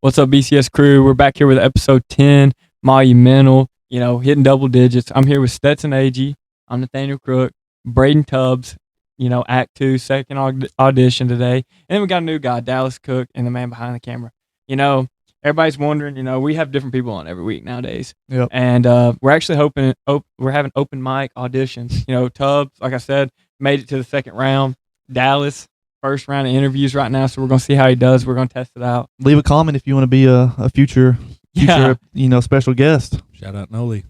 What's up, BCS crew? We're back here with episode 10, Monumental, hitting double digits. I'm here with Stetson AG. I'm Nathaniel Crook, Brayden Tubbs, Act 2, second audition today. And then we got a new guy, Dallas Cook, and the man behind the camera. Everybody's wondering, we have different people on every week nowadays. Yep. And we're actually we're having open mic auditions. Tubbs, like I said, made it to the second round. Dallas, first round of interviews right now, so we're going to see how he does. We're going to test it out. Leave a comment if you want to be a future special guest. Shout out Noli.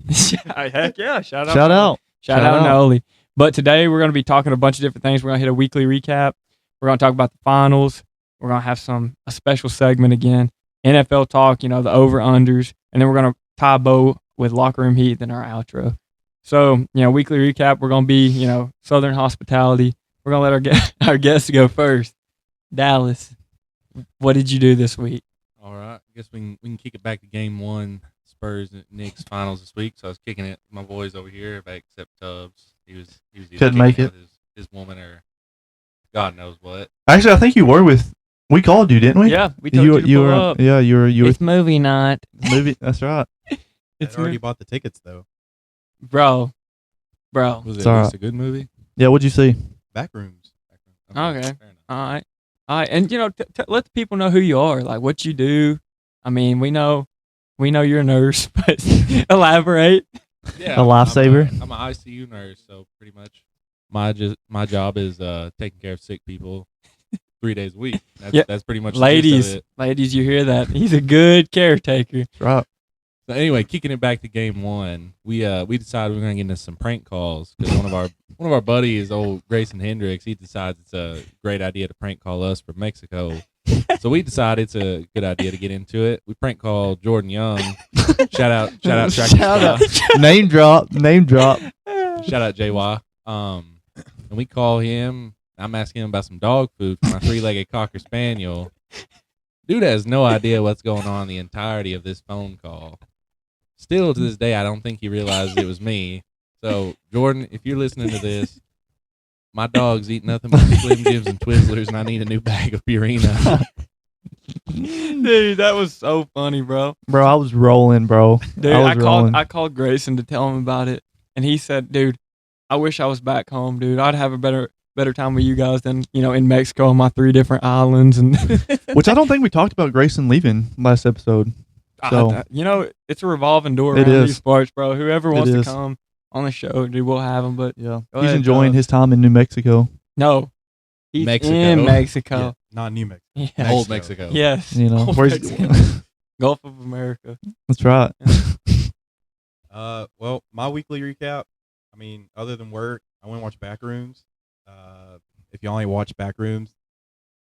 Heck yeah. Shout out. Shout out Noli. But today we're going to be talking a bunch of different things. We're going to hit a weekly recap. We're going to talk about the finals. We're going to have a special segment again. NFL talk, the over-unders. And then we're going to tie a bow with Locker Room Heat, then our outro. So, weekly recap, we're going to be, Southern hospitality. We're going to let our guests go first. Dallas, what did you do this week? All right. I guess we can kick it back to game one, Spurs and Knicks finals this week. So I was kicking it with my boys over here, except Tubbs. He was either couldn't make it. His woman or God knows what. Actually, I think you were with. We called you, didn't we? Yeah, we told you to pull up. Yeah, you were. It's movie night. Movie. That's right. It's already bought the tickets though. Bro. Was it a good movie? Yeah. What'd you see? Backrooms. Okay. All right. And let the people know who you are, like what you do. I mean, we know you're a nurse, but elaborate. Yeah, a lifesaver. I'm an ICU nurse, so pretty much my job is taking care of sick people 3 days a week. That's pretty much ladies, you hear that? He's a good caretaker. That's right. So anyway, kicking it back to game one, we decided we're gonna get into some prank calls because one of our buddies, old Grayson Hendricks, he decides it's a great idea to prank call us from Mexico. So we decided it's a good idea to get into it. We prank called Jordan Young. Shout out Name drop. Shout out JY. And we call him. I'm asking him about some dog food for my 3-legged Cocker Spaniel. Dude has no idea what's going on the entirety of this phone call. Still to this day, I don't think he realized it was me. So, Jordan, if you're listening to this, my dogs eat nothing but Slim Jims and Twizzlers, and I need a new bag of Purina. Dude, that was so funny, bro. Bro, I was rolling, bro. Dude, I called Grayson to tell him about it, and he said, "Dude, I wish I was back home, dude. I'd have a better time with you guys than in Mexico on my 3 different islands." And which I don't think we talked about Grayson leaving last episode. So it's a revolving door around these parts, bro. Whoever wants to come on the show, dude, we'll have him. But yeah, he's enjoying his time in New Mexico. No, he's in Mexico, yeah, not New Mexico. Yeah. Old Mexico. Yes, where's Gulf of America. That's right. Well, my weekly recap. I mean, other than work, I went and watched Backrooms. If y'all ain't watched Backrooms,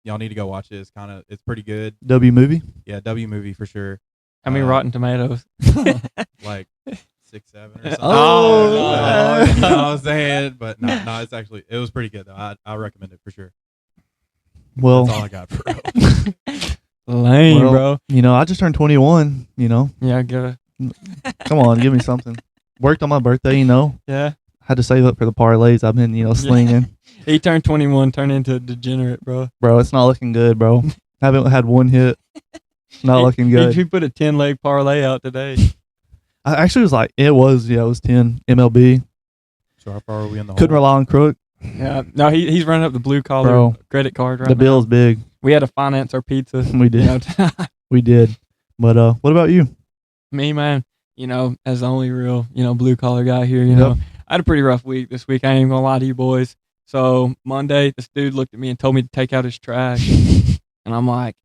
y'all need to go watch it. It's pretty good. W movie. Yeah, W movie for sure. How many Rotten Tomatoes? Like 6, 7 or something. Oh, you know what I'm saying? But no, it was pretty good though. I recommend it for sure. Well, that's all I got for real. Lame, bro. I just turned 21. Yeah, I gotta. Come on, give me something. Worked on my birthday. Yeah. Had to save up for the parlays. I've been, slinging. He turned 21, turned into a degenerate, bro. Bro, it's not looking good, bro. Haven't had one hit. Not looking good. He put a 10-leg parlay out today. I actually was like, it was 10 MLB. So how far are we in the Couldn't hole? rely on Crook. Yeah, no, he's running up the blue collar credit card right now. The bill's big. We had to finance our pizza. We did. We did. But what about you? Me, man, as the only real, blue collar guy here, Yep. I had a pretty rough week this week. I ain't even gonna lie to you boys. So Monday, this dude looked at me and told me to take out his trash. And I'm like,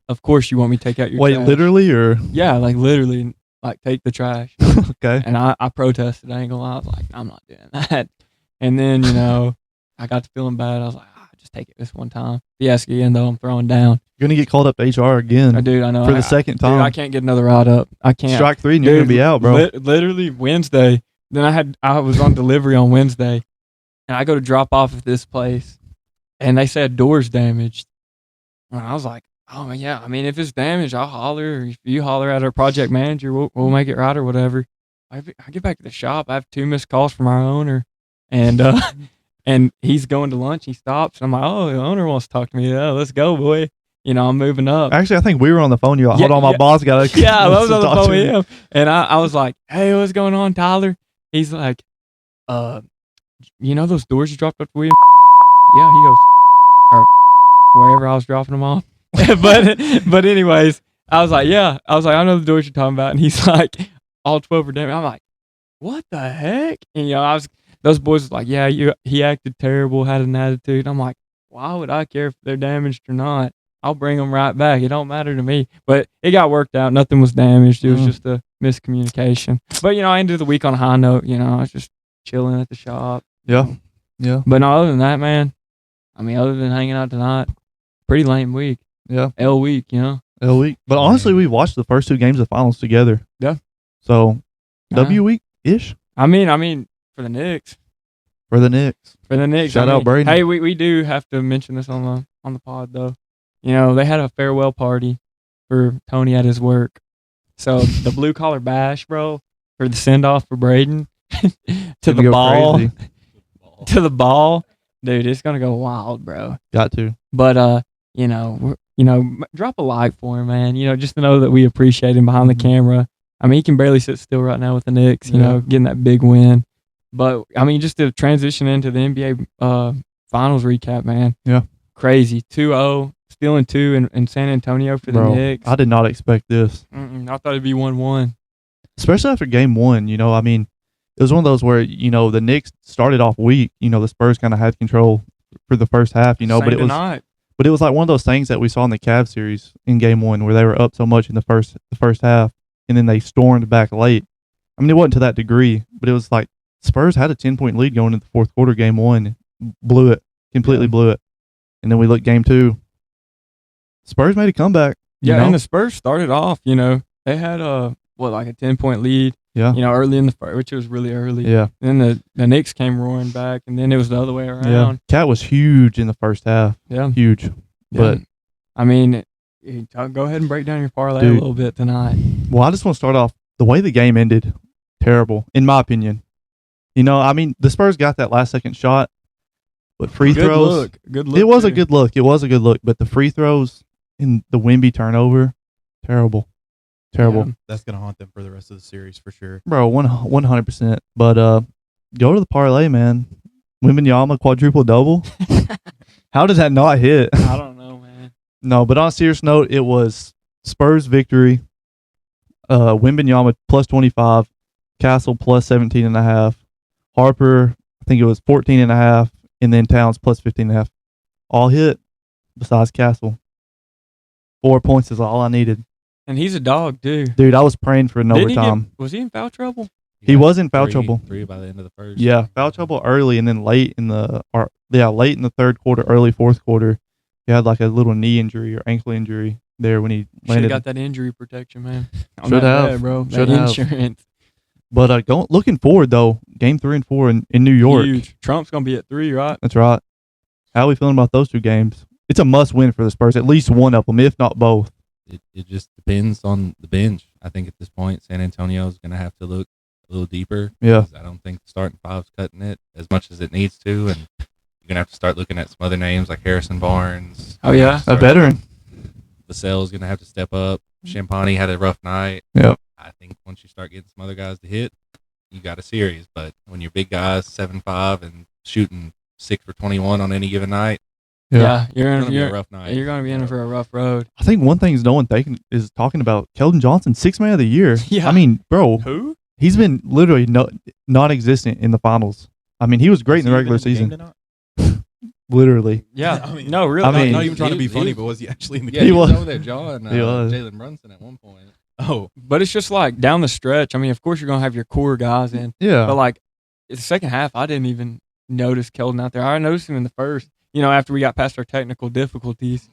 of course you want me to take out your trash. Wait, literally or? Yeah, like literally, like take the trash. Okay. And I protested. I ain't gonna lie. I was like, I'm not doing that. And then, I got to feeling bad. I was like, just take it this one time. If you ask again, though, I'm throwing down. You're going to get called up to HR again. Dude, I know. For the second time. Dude, I can't get another ride up. I can't. Strike 3 and you're going to be out, bro. Literally Wednesday. Then I was on delivery on Wednesday. And I go to drop off at this place. And they said door's damaged. And I was like, oh, yeah. I mean, if it's damaged, I'll holler. Or if you holler at our project manager, we'll make it right or whatever. I get back to the shop. I have 2 missed calls from our owner. And and he's going to lunch. He stops. And I'm like, oh, the owner wants to talk to me. Yeah, let's go, boy. I'm moving up. Actually, I think we were on the phone. You're like, hold on, my boss got to. Yeah, I was on the phone with him, and I was like, "Hey, what's going on, Tyler?" He's like, those doors you dropped off to William?" Yeah, he goes, or wherever I was dropping them off. but anyways, I was like, yeah. I was like, I know the doors you're talking about, and he's like, all 12 are damaged. I'm like, what the heck? And those boys was like, yeah, he acted terrible, had an attitude. I'm like, why would I care if they're damaged or not? I'll bring them right back. It don't matter to me. But it got worked out. Nothing was damaged. It was just a miscommunication. But I ended the week on a high note. I was just chilling at the shop. Yeah. But no, other than that, man. Other than hanging out tonight, pretty lame week. Yeah. L week, L week. But honestly, we watched the first 2 games of the finals together. Yeah. So, W week ish. For the Knicks. For the Knicks. Shout out Brayden. Hey, we do have to mention this on the pod though. They had a farewell party for Tony at his work. So the blue collar bash, bro, for the send off for Brayden to the ball. Crazy. To the ball. Dude, it's gonna go wild, bro. Got to. But drop a like for him, man. Just to know that we appreciate him behind the camera. He can barely sit still right now with the Knicks, getting that big win. But just to transition into the NBA finals recap, man. Yeah. Crazy. 2-0, stealing 2 in San Antonio for the Knicks. I did not expect this. I thought it'd be 1-1. Especially after game 1, it was one of those where, the Knicks started off weak. The Spurs kind of had control for the first half, but it was like one of those things that we saw in the Cavs series in game 1 where they were up so much in the first half and then they stormed back late. It wasn't to that degree, but it was like Spurs had a 10-point lead going into the fourth quarter, game 1, completely blew it. And then we looked game 2. Spurs made a comeback. And the Spurs started off, they had a 10-point lead. Yeah. Early in the first, which was really early. Yeah. And then the Knicks came roaring back, and then it was the other way around. Yeah. Cat was huge in the first half. Yeah. Huge. Yeah. But, go ahead and break down your parlay a little bit tonight. Well, I just want to start off the way the game ended. Terrible, in my opinion. The Spurs got that last second shot, but free throws. Good look. It was a good look. But the free throws and the Wemby turnover, terrible. Yeah. That's going to haunt them for the rest of the series for sure. Bro, 100%. But go to the parlay, man. Wembanyama quadruple double. How did that not hit? I don't know, man. No, but on a serious note, it was Spurs victory. Wembanyama plus 25, Castle plus 17.5, Harper, I think it was 14.5, and then Towns plus 15.5. All hit besides Castle. 4 points is all I needed. And he's a dog, too. Dude, I was praying for an overtime. Was he in foul trouble? He was in foul trouble. 3 by the end of the first. Yeah, foul trouble early, and then late in the third quarter, early fourth quarter, he had like a little knee injury or ankle injury there when he landed. Should have got that injury protection, man. Should have, bro. Should that have. Insurance. But looking forward though, game 3 and 4 in New York. Huge. Trump's gonna be at 3, right? That's right. How are we feeling about those 2 games? It's a must win for the Spurs, at least one of them, if not both. It just depends on the bench. I think at this point, San Antonio is going to have to look a little deeper. Yeah. I don't think the starting five's cutting it as much as it needs to, and you're going to have to start looking at some other names like Harrison Barnes. Oh, yeah. A veteran. Vassell's going to have to step up. Champagny had a rough night. Yep. I think once you start getting some other guys to hit, you got a series. But when your big guys 7-5 and shooting 6 for 21 on any given night, you're going to be a rough night. You're going to be in for a rough road. I think one thing no one is talking about Keldon Johnson, 6th man of the year. Yeah. Bro. Who? He's been literally non-existent in the finals. He was great in the regular season. Literally. Yeah. No, really. Not even trying to be funny, but was he actually in the game? game? He was over there jawing He was. Jalen Brunson at one point. Oh. But it's just like down the stretch. Of course you're going to have your core guys in. Yeah. But like the second half, I didn't even notice Keldon out there. I noticed him in the first. After we got past our technical difficulties,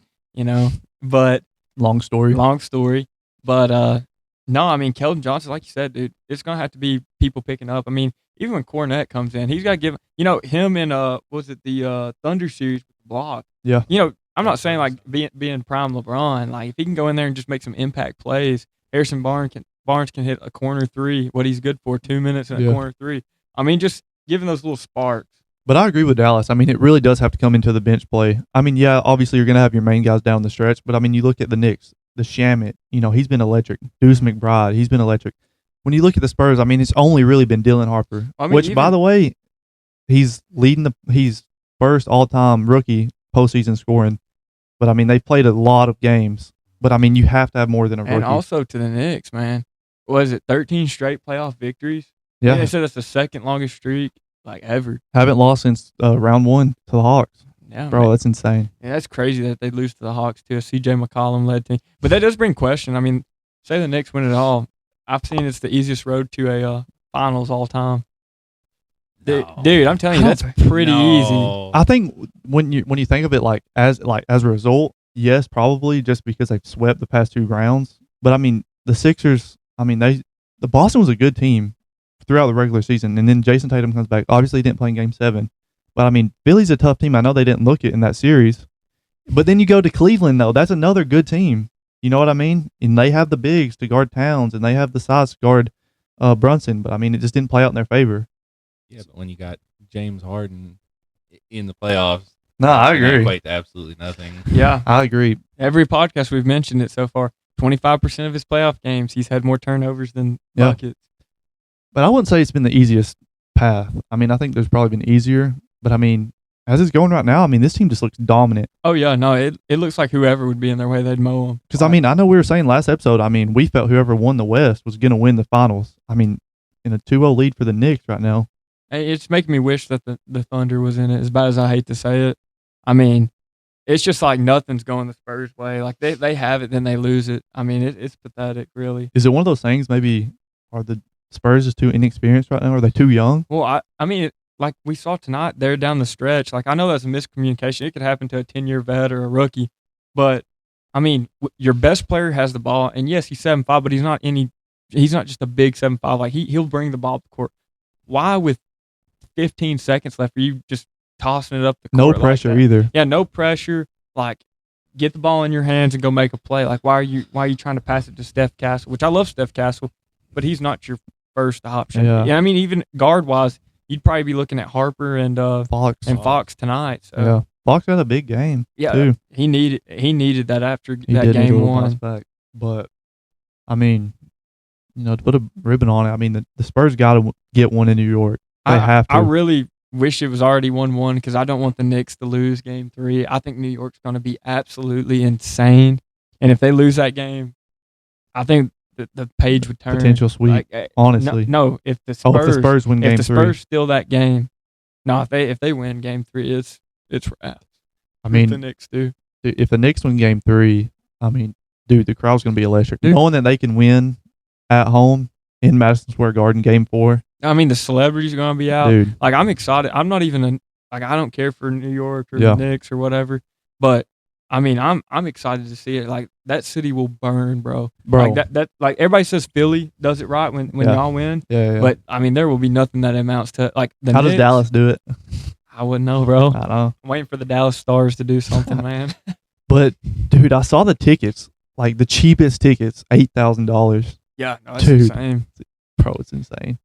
but long story. But no, Keldon Johnson, like you said, dude, it's gonna have to be people picking up. Even when Cornette comes in, he's got to give him in the Thunder series with the block. Yeah. I'm not saying like being prime LeBron. Like if he can go in there and just make some impact plays, Harrison Barnes can hit a corner 3. What he's good for, 2 minutes in a corner 3. Just giving those little sparks. But I agree with Dallas. I mean, it really does have to come into the bench play. I mean, yeah, obviously you're going to have your main guys down the stretch, but I mean, you look at the Knicks, the Shamit, he's been electric. Deuce McBride, he's been electric. When you look at the Spurs, I mean, it's only really been Dylan Harper, which, by the way, he's first all-time rookie postseason scoring. But, I mean, they've played a lot of games. But, I mean, you have to have more than a rookie. And also to the Knicks, man. Was it 13 straight playoff victories? Yeah. They said it's the second longest streak, ever. Haven't lost since round one to the Hawks. Yeah, bro, man. That's insane. Yeah, that's crazy that they lose to the Hawks, too. A C.J. McCollum-led team. But that does bring question. I mean, say the Knicks win it all. I've seen it's the easiest road to a finals all time. Dude, I'm telling you, that's pretty easy. I think when you think of it as a result, yes, probably just because they've swept the past 2 rounds. But I mean, the Sixers, the Boston was a good team throughout the regular season, and then Jason Tatum comes back. Obviously, he didn't play in Game 7, but I mean, Philly's a tough team. I know they didn't look it in that series, but then you go to Cleveland though. That's another good team. You know what I mean? And they have the bigs to guard Towns, and they have the size to guard Brunson. But I mean, it just didn't play out in their favor. Yeah, but when you got James Harden in the playoffs, no, I agree. Equate to absolutely nothing. Yeah, I agree. Every podcast we've mentioned it so far. 25% of his playoff games, he's had more turnovers than buckets. But I wouldn't say it's been the easiest path. I mean, I think there's probably been easier. But I mean, as it's going right now, I mean, this team just looks dominant. Oh, yeah. No, it looks like whoever would be in their way, they'd mow them. Because, I mean, I know we were saying last episode, I mean, we felt whoever won the West was going to win the finals. I mean, in a 2-0 lead for the Knicks right now. Hey, it's making me wish that the Thunder was in it, as bad as I hate to say it. I mean, it's just like nothing's going the Spurs' way. Like, they have it, then they lose it. I mean, it's pathetic, really. Is it one of those things, maybe, are the Spurs just too inexperienced right now? Are they too young? Well, I mean, like we saw tonight, they're down the stretch. Like, I know that's a miscommunication. It could happen to a 10-year vet or a rookie. But, I mean, your best player has the ball. And, yes, he's 7'5", but he's not just a big 7'5". Like, he'll bring the ball up the court. Why, with 15 seconds left, are you just tossing it up the court? No pressure either. Yeah, no pressure. Like, get the ball in your hands and go make a play. Like, why are you trying to pass it to Steph Castle? Which I love Steph Castle, but he's not your first option. Yeah, I mean, even guard-wise, you'd probably be looking at Harper and Fox tonight. So. Yeah, Fox had a big game. Yeah, too. He needed that after that game one. But I mean, to put a ribbon on it, I mean the Spurs got to get one in New York. They have to. I really wish it was already 1-1 because I don't want the Knicks to lose Game 3. I think New York's going to be absolutely insane, and if they lose that game, I think the page would turn. Potential sweep. Honestly, no. If the Spurs win Game 3, if the Spurs steal that game, no. If they win Game 3, it's wraps. I mean, the Knicks do. If the Knicks win Game 3, I mean, dude, the crowd's going to be electric. Knowing that they can win at home in Madison Square Garden Game 4. I mean, the celebrities are going to be out. Dude. Like, I'm excited. I'm not even I don't care for New York or the Knicks or whatever, but I mean, I'm excited to see it. Like, that city will burn, bro. Like that like everybody says Philly does it right when y'all win. Yeah. But I mean, there will be nothing that amounts to like the How Knicks. does Dallas do it? I wouldn't know, bro. I don't know. I'm waiting for the Dallas Stars to do something, man. But dude, I saw the tickets, like the cheapest tickets, $8,000. Yeah, no, it's insane. Bro, it's insane.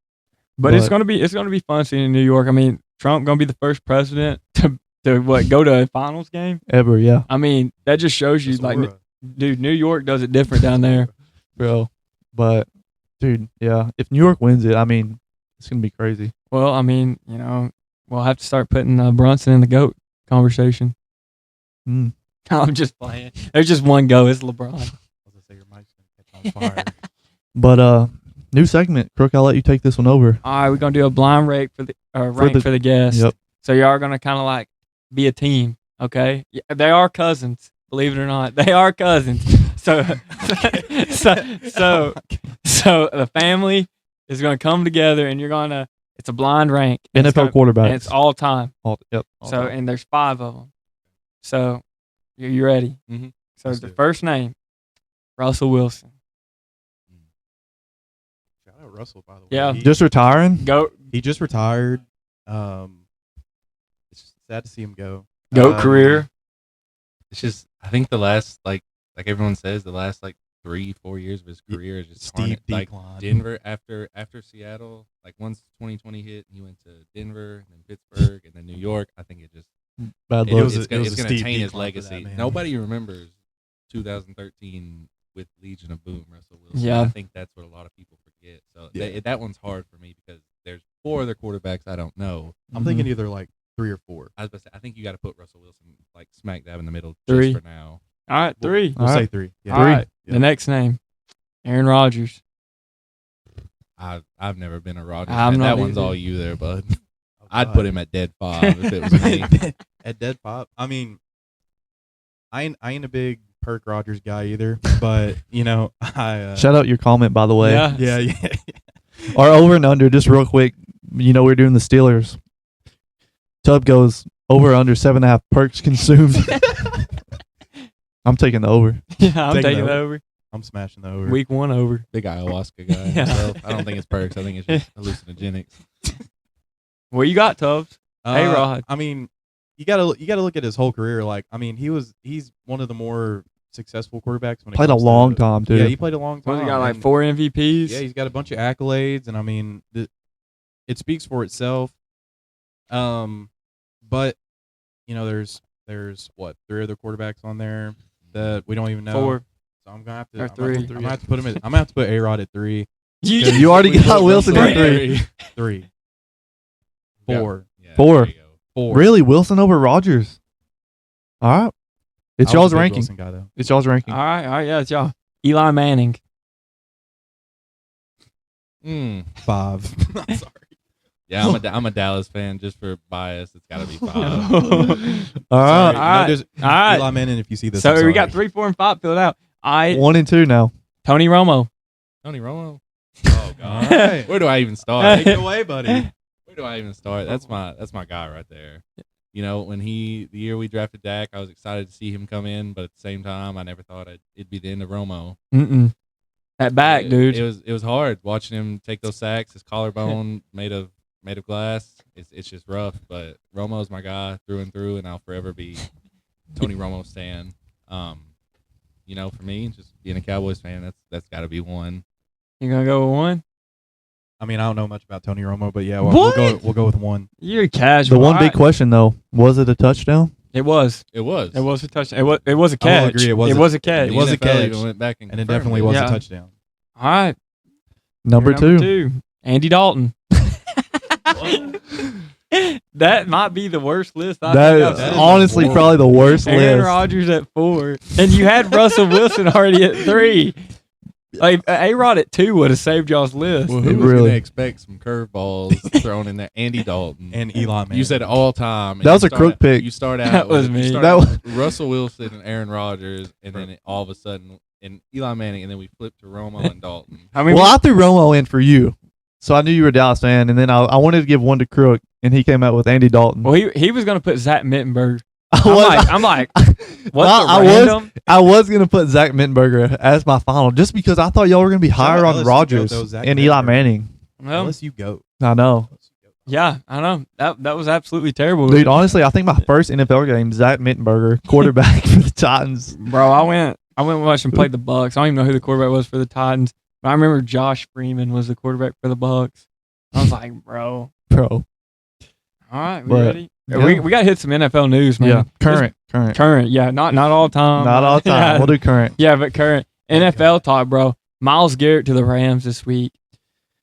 But it's gonna be fun seeing in New York. I mean, Trump gonna be the first president to go to a finals game ever. Yeah. I mean, that just shows you, like, dude, New York does it different down there, bro. But dude, yeah, if New York wins it, I mean, it's gonna be crazy. Well, I mean, we'll have to start putting Brunson in the GOAT conversation. I'm just playing. There's just one go. It's LeBron. I was gonna say your mic's gonna catch on fire. But new segment, Crook. I'll let you take this one over. All right, we're gonna do a blind rank for the guests. Yep. So you are gonna kind of like be a team, okay? Yeah, they are cousins, believe it or not. They are cousins. So the family is gonna come together, and it's a blind rank. NFL quarterbacks. And it's all time. Yep. And there's 5 of them. So you ready? Mm-hmm. So the first name, Russell Wilson. Shout out Russell, by the way. Yeah. Just retiring? He just retired. It's just sad to see him go. Career. It's just, I think the last, like everyone says, the last 3-4 years of his career is just Steep like decline. Denver after Seattle. Like once 2020 hit, and he went to Denver, and then Pittsburgh, and then New York. I think it just Bad it luck. was, a it's going to steep taint his decline for that, legacy. man. Nobody remembers 2013 with Legion of Boom, Russell Wilson. Yeah. I think that's what a lot of people forget. So that one's hard for me because there's 4 other quarterbacks I don't know. I'm thinking either like 3 or 4. I was about to say, I think you got to put Russell Wilson like smack dab in the middle 3. just for now. All right, 3. We'll All say right. 3. Yeah. All right. Yeah. The next name, Aaron Rodgers. I've never been a Rodgers I'm fan. not That one's either. all you there, bud. Oh, I'd God. put him at dead 5 if it was me. At dead pop. I mean, I ain't a big Perk Rogers guy either, but I Shout out your comment, by the way. Yeah. yeah. Our over and under, just real quick. We're doing the Steelers. Tub goes over under 7.5 perks consumed. I'm taking the over. Yeah, I'm Taking taking the it over. I'm smashing the over. Week 1 over. Big ayahuasca guy Yeah. himself. I don't think it's perks. I think it's just hallucinogenics. What you got, Tubbs? A-Rod. I mean, you gotta look at his whole career. Like, I mean, he's one of the more successful quarterbacks when it Played a comes long to, time, too. Yeah, he played a long time. What, he got like and- 4 MVPs? Yeah, he's got a bunch of accolades, and I mean, it speaks for itself. But there's what 3 other quarterbacks on there that we don't even know. 4. So I'm gonna have to. Or I'm gonna 3. have to- I'm gonna have to put him. I'm gonna have to put A-Rod at 3. You already got Wilson at 3. 3. Yeah. 4. Yeah, 4. there you go. 4. Really? Wilson over Rodgers? All right. It's I was y'all's a big ranking. Wilson guy, though. It's y'all's ranking. All right, yeah, it's y'all. Eli Manning. 5. I'm sorry. Yeah, I'm a Dallas fan just for bias. It's got to be 5. All Sorry. right. All right. Just All right. Eli Manning, if you see this. So I'm we sorry. got 3, 4, and 5 filled out. I 1 and 2 now. Tony Romo. Tony Romo. Oh All God. right. Where do I even start? Take it away, buddy. Where do I even start? That's my guy right there. When the year we drafted Dak, I was excited to see him come in, but at the same time, I never thought it'd be the end of Romo. That back, dude. It was hard watching him take those sacks. His collarbone made of glass. It's just rough. But Romo's my guy through and through, and I'll forever be Tony Romo stan. For me, just being a Cowboys fan, that's got to be 1. You gonna go with 1? I mean, I don't know much about Tony Romo, but yeah, What? we'll go with 1. You're casual. The one All big right. question, though, was it a touchdown? It was. It was. It was a touchdown. It was a I catch. will agree, it was a catch. it was a NFL catch. even went back and And it confirmed definitely was Yeah. a touchdown. All right. Number You're 2. Andy Dalton. That might be the worst list. That think is I've seen. honestly horrible. probably the worst Aaron list. Rodgers at 4, and you had Russell Wilson already at 3. Like A-Rod at 2 would have saved y'all's list. Well, It who was really- going to expect some curveballs thrown in there? Andy Dalton. And Eli Manning. You said all time. and That was you a crook pick. You start out That was with, me. You start That out was- with Russell Wilson and Aaron Rodgers, and then all of a sudden, and Eli Manning, and then we flipped to Romo and Dalton. I mean, Well, I threw Romo in for you, so I knew you were a Dallas fan, and then I wanted to give 1 to Crook, and he came out with Andy Dalton. well, he was gonna put Zach Mittenberg. I I'm like, what's Well, the I was- random? I was gonna put Zach Mittenberger as my final, just because I thought y'all were gonna be Shout higher out on LSU Rodgers though, Zach and Eli Mittenberger. Manning. Well, Unless you go. I know, yeah, I know that was absolutely terrible, dude. Honestly, I think my first NFL game, Zach Mittenberger, quarterback for the Titans. Bro, I went and watched him play the Bucks. I don't even know who the quarterback was for the Titans, but I remember Josh Freeman was the quarterback for the Bucks. I was like, bro. Bro, All right, we But, ready? yeah. We got to hit some NFL news, man. yeah, Just current, yeah, not all time. not all time. Yeah, We'll do current. yeah, but current NFL talk, bro. Myles Garrett to the Rams this week.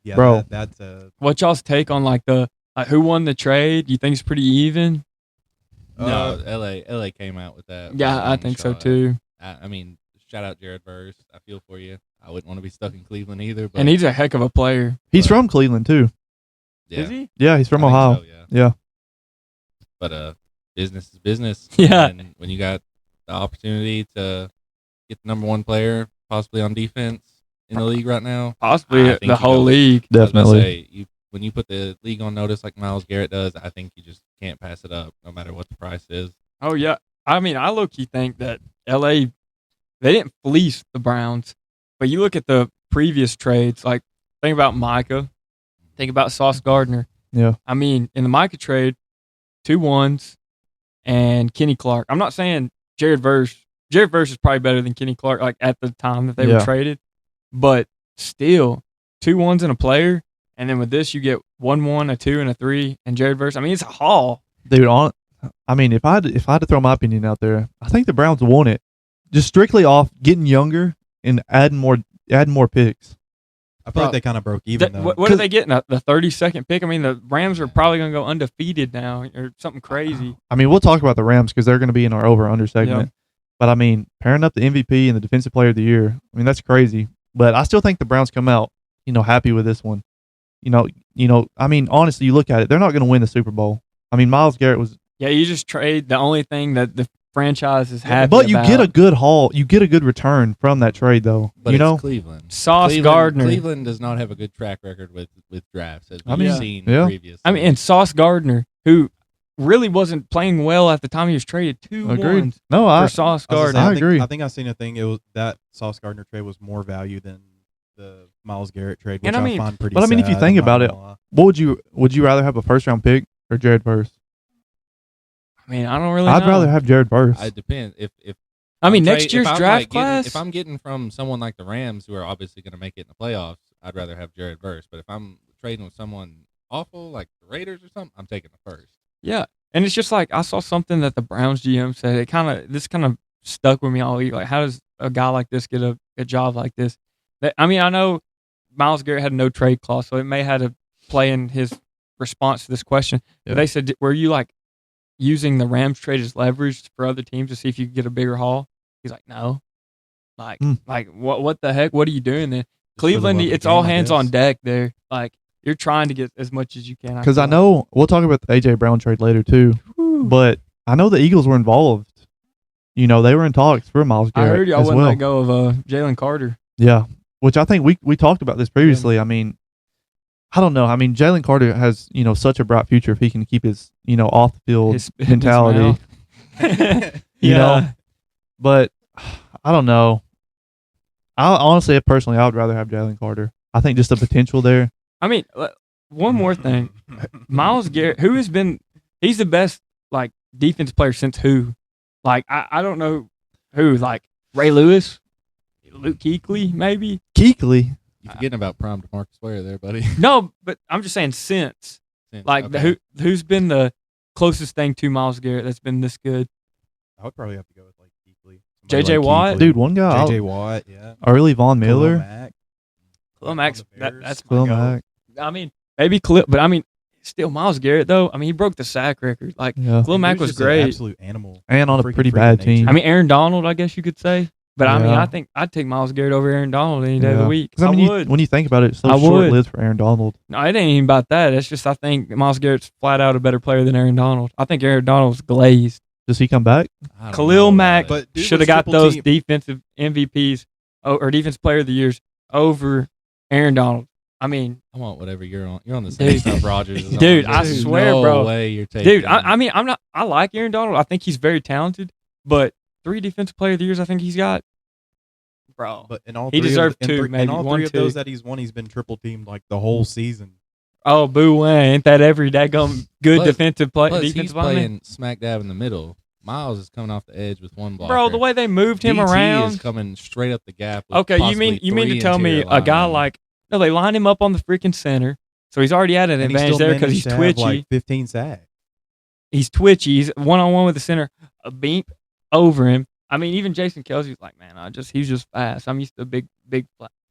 Yeah, Bro. That's What y'all's take on like who won the trade? You think it's pretty even? No, LA came out with that. Yeah, I think so too. I mean, shout out Jared Verse. I feel for you. I wouldn't want to be stuck in Cleveland either. But And he's a heck of a player. He's But- from Cleveland too. yeah, Is he? Yeah, he's from I think Ohio. so, yeah. Yeah. But business is business. Yeah. And when you got the opportunity to get the number 1 player possibly on defense in the league right now, Possibly I think the you whole go- league. I was gonna Definitely. say, when you put the league on notice like Myles Garrett does, I think you just can't pass it up no matter what the price is. Oh yeah. I mean, I low-key think that LA, they didn't fleece the Browns, but you look at the previous trades. Like, think about Micah. Think about Sauce Gardner. Yeah. I mean, in the Micah trade, 2 1s and Kenny Clark. I'm not saying Jared Verse Jared Verse is probably better than Kenny Clark, like at the time that they were traded. But still, 2 1s and a player, and then with this you get 1-1, a 2, and a 3, and Jared Verse. I mean, it's a haul, dude. I mean, if I had to throw my opinion out there, I think the Browns won it just strictly off getting younger and adding more picks. I feel like they kind of broke even, though. What are they getting? The 32nd pick? I mean, the Rams are probably going to go undefeated now or something crazy. I mean, we'll talk about the Rams because they're going to be in our over-under segment. Yeah. But, I mean, pairing up the MVP and the Defensive Player of the Year, I mean, that's crazy. But I still think the Browns come out, happy with this one. I mean, honestly, you look at it, they're not going to win the Super Bowl. I mean, Myles Garrett was... Yeah, you just trade the only thing that the franchise is happy but you about. get a good haul. You get a good return from that trade, though. But it's Cleveland. Gardner. Cleveland does not have a good track record with drafts, as we've seen previously. I mean, and Sauce Gardner, who really wasn't playing well at the time he was traded, 2 1s for Sauce Gardner. I agree. I think I seen a thing. It was that Sauce Gardner trade was more value than the Myles Garrett trade, which I find pretty. But I mean, if you think about it, what would you rather have, a first-round pick or Jared Verse? I mean, I don't really. I'd rather have Jared Verse. It depends. If I mean, next year's draft class. If I'm getting from someone like the Rams, who are obviously going to make it in the playoffs, I'd rather have Jared Verse. But if I'm trading with someone awful like the Raiders or something, I'm taking the first. Yeah, and it's just like I saw something that the Browns GM said. This kind of stuck with me all week. Like, how does a guy like this get a job like this? I mean, I know Myles Garrett had no trade clause, so it may have to play in his response to this question. Yeah. They said, were you like using the Rams trade as leverage for other teams to see if you could get a bigger haul? He's like, no. Like what the heck? What are you doing then? Cleveland, it's all hands on deck there. Like, you're trying to get as much as you can. Because I know we'll talk about the A.J. Brown trade later too, but I know the Eagles were involved. They were in talks for Myles Garrett. I heard y'all wouldn't let go of Jalen Carter. Yeah, which I think we talked about this previously. Yeah. I mean, I don't know. I mean, Jalen Carter has such a bright future if he can keep his off the field mentality. you know, but I don't know. I honestly, personally, I would rather have Jalen Carter. I think just the potential there. I mean, one more thing. Myles Garrett, he's the best, like, defense player since who? Like, I don't know who. Like, Ray Lewis? Luke Kuechly, maybe? Kuechly? You're forgetting about prime DeMarcus Ware there, buddy. No, but I'm just saying since. Like, okay. Who's been the closest thing to Myles Garrett that's been this good? I would probably have to go with, like, Kuechly. J.J. Watt? Dude, one guy. J.J. Watt, yeah. Early Von Miller. Khalil Mack's, that's my go. I mean, maybe Khalil, but I mean, still Myles Garrett, though. I mean, he broke the sack record. Like, Khalil Mack was great. An absolute animal. And on a pretty bad team. I mean, Aaron Donald, I guess you could say. But I mean, I think I'd take Myles Garrett over Aaron Donald any day of the week. I mean, when you think about it, it's so short-lived for Aaron Donald. No, it ain't even about that. It's just I think Myles Garrett's flat out a better player than Aaron Donald. I think Aaron Donald's glazed. Does he come back? Khalil Mack should have got those defensive MVPs or defensive player of the years over Aaron Donald. I mean, I want whatever you're on. You're on the same stuff Rodgers is on. Dude, I swear, no bro. Way you're taking. Dude, I mean, I'm not. I like Aaron Donald. I think he's very talented. But 3 defensive player of the years, I think he's got. Bro, but in all he deserved 2, maybe in all 1, 3 of 2. those that he's won, he's been triple teamed like the whole season. Oh, boo! Way ain't that every daggum good defensive play? Plus, defensive he's playing smack dab in the middle. Myles is coming off the edge with one blocker. Bro, the way they moved him around is coming straight up the gap. Okay, you mean to tell me a guy like they lined him up on the freaking center, so he's already at an advantage there because he's twitchy. Like 15 sacks. He's twitchy. He's 1-on-1 with the center. A beep over him. I mean, even Jason Kelsey's like, man, he's just fast. I'm used to a big,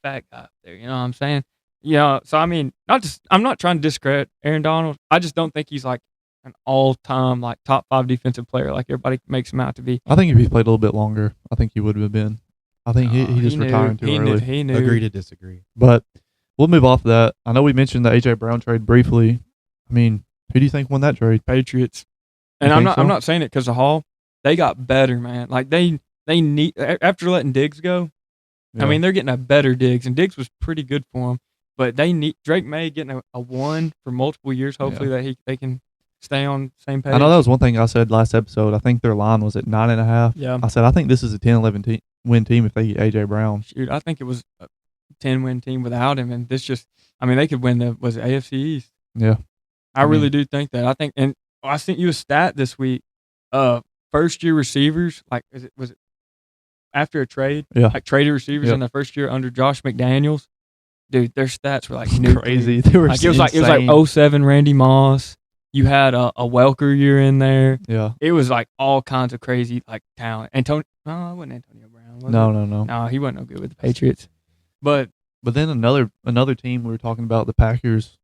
fat guy up there. You know what I'm saying? So I mean, I'm not trying to discredit Aaron Donald. I just don't think he's like an all-time like top 5 defensive player like everybody makes him out to be. I think if he played a little bit longer, I think he would have been. I think he just retired too early. He knew. Agree to disagree. But we'll move off of that. I know we mentioned the A.J. Brown trade briefly. I mean, who do you think won that trade? Patriots. And I'm not saying it because of Hall. They got better, man. Like they need after letting Diggs go. Yeah. I mean, they're getting a better Diggs, and Diggs was pretty good for them. But they need Drake May getting a 1 for multiple years. Hopefully that they can stay on the same page. I know that was one thing I said last episode. I think their line was at 9.5. Yeah. I said I think this is a 10-11 win team if they get A.J. Brown. Shoot, I think it was a 10-win team without him, and this just they could win the AFC East. Yeah. I really do think that. I think, and I sent you a stat this week. First year receivers, like was it after a trade, Yeah. like traded receivers Yep. in their first year under Josh McDaniels. Dude, their stats were like nuclear. Crazy. They were Like it was like insane. 07 Randy Moss. You had a Welker year in there. Yeah. It was like all kinds of crazy like talent. Antonio, no, it wasn't Antonio Brown. Was No, it? no, no. No, he wasn't no good with the Patriots. But But then another team we were talking about, the Packers,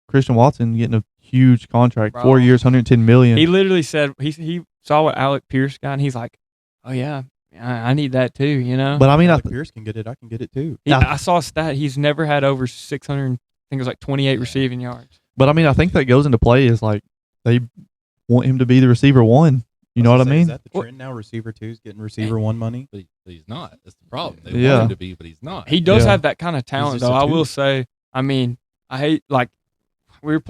Christian Watson getting a huge contract, Bro. 4 years, $110 million. he literally said he saw what Alec Pierce got, and he's like, "Oh yeah, I need that too." You know. But I mean, Alec Pierce can get it. I can get it too. I saw a stat. He's never had over 600. I think it was like 28 receiving yards. but I mean, I think that goes into play is like they want him to be the receiver one. You know what I Is mean? that the trend now? Receiver 2's getting receiver 1 money. But he's not. That's the problem. They Yeah. want him to be, but he's not. He does Yeah. have that kind of talent, just though. a I will two. say. I mean, I hate like they were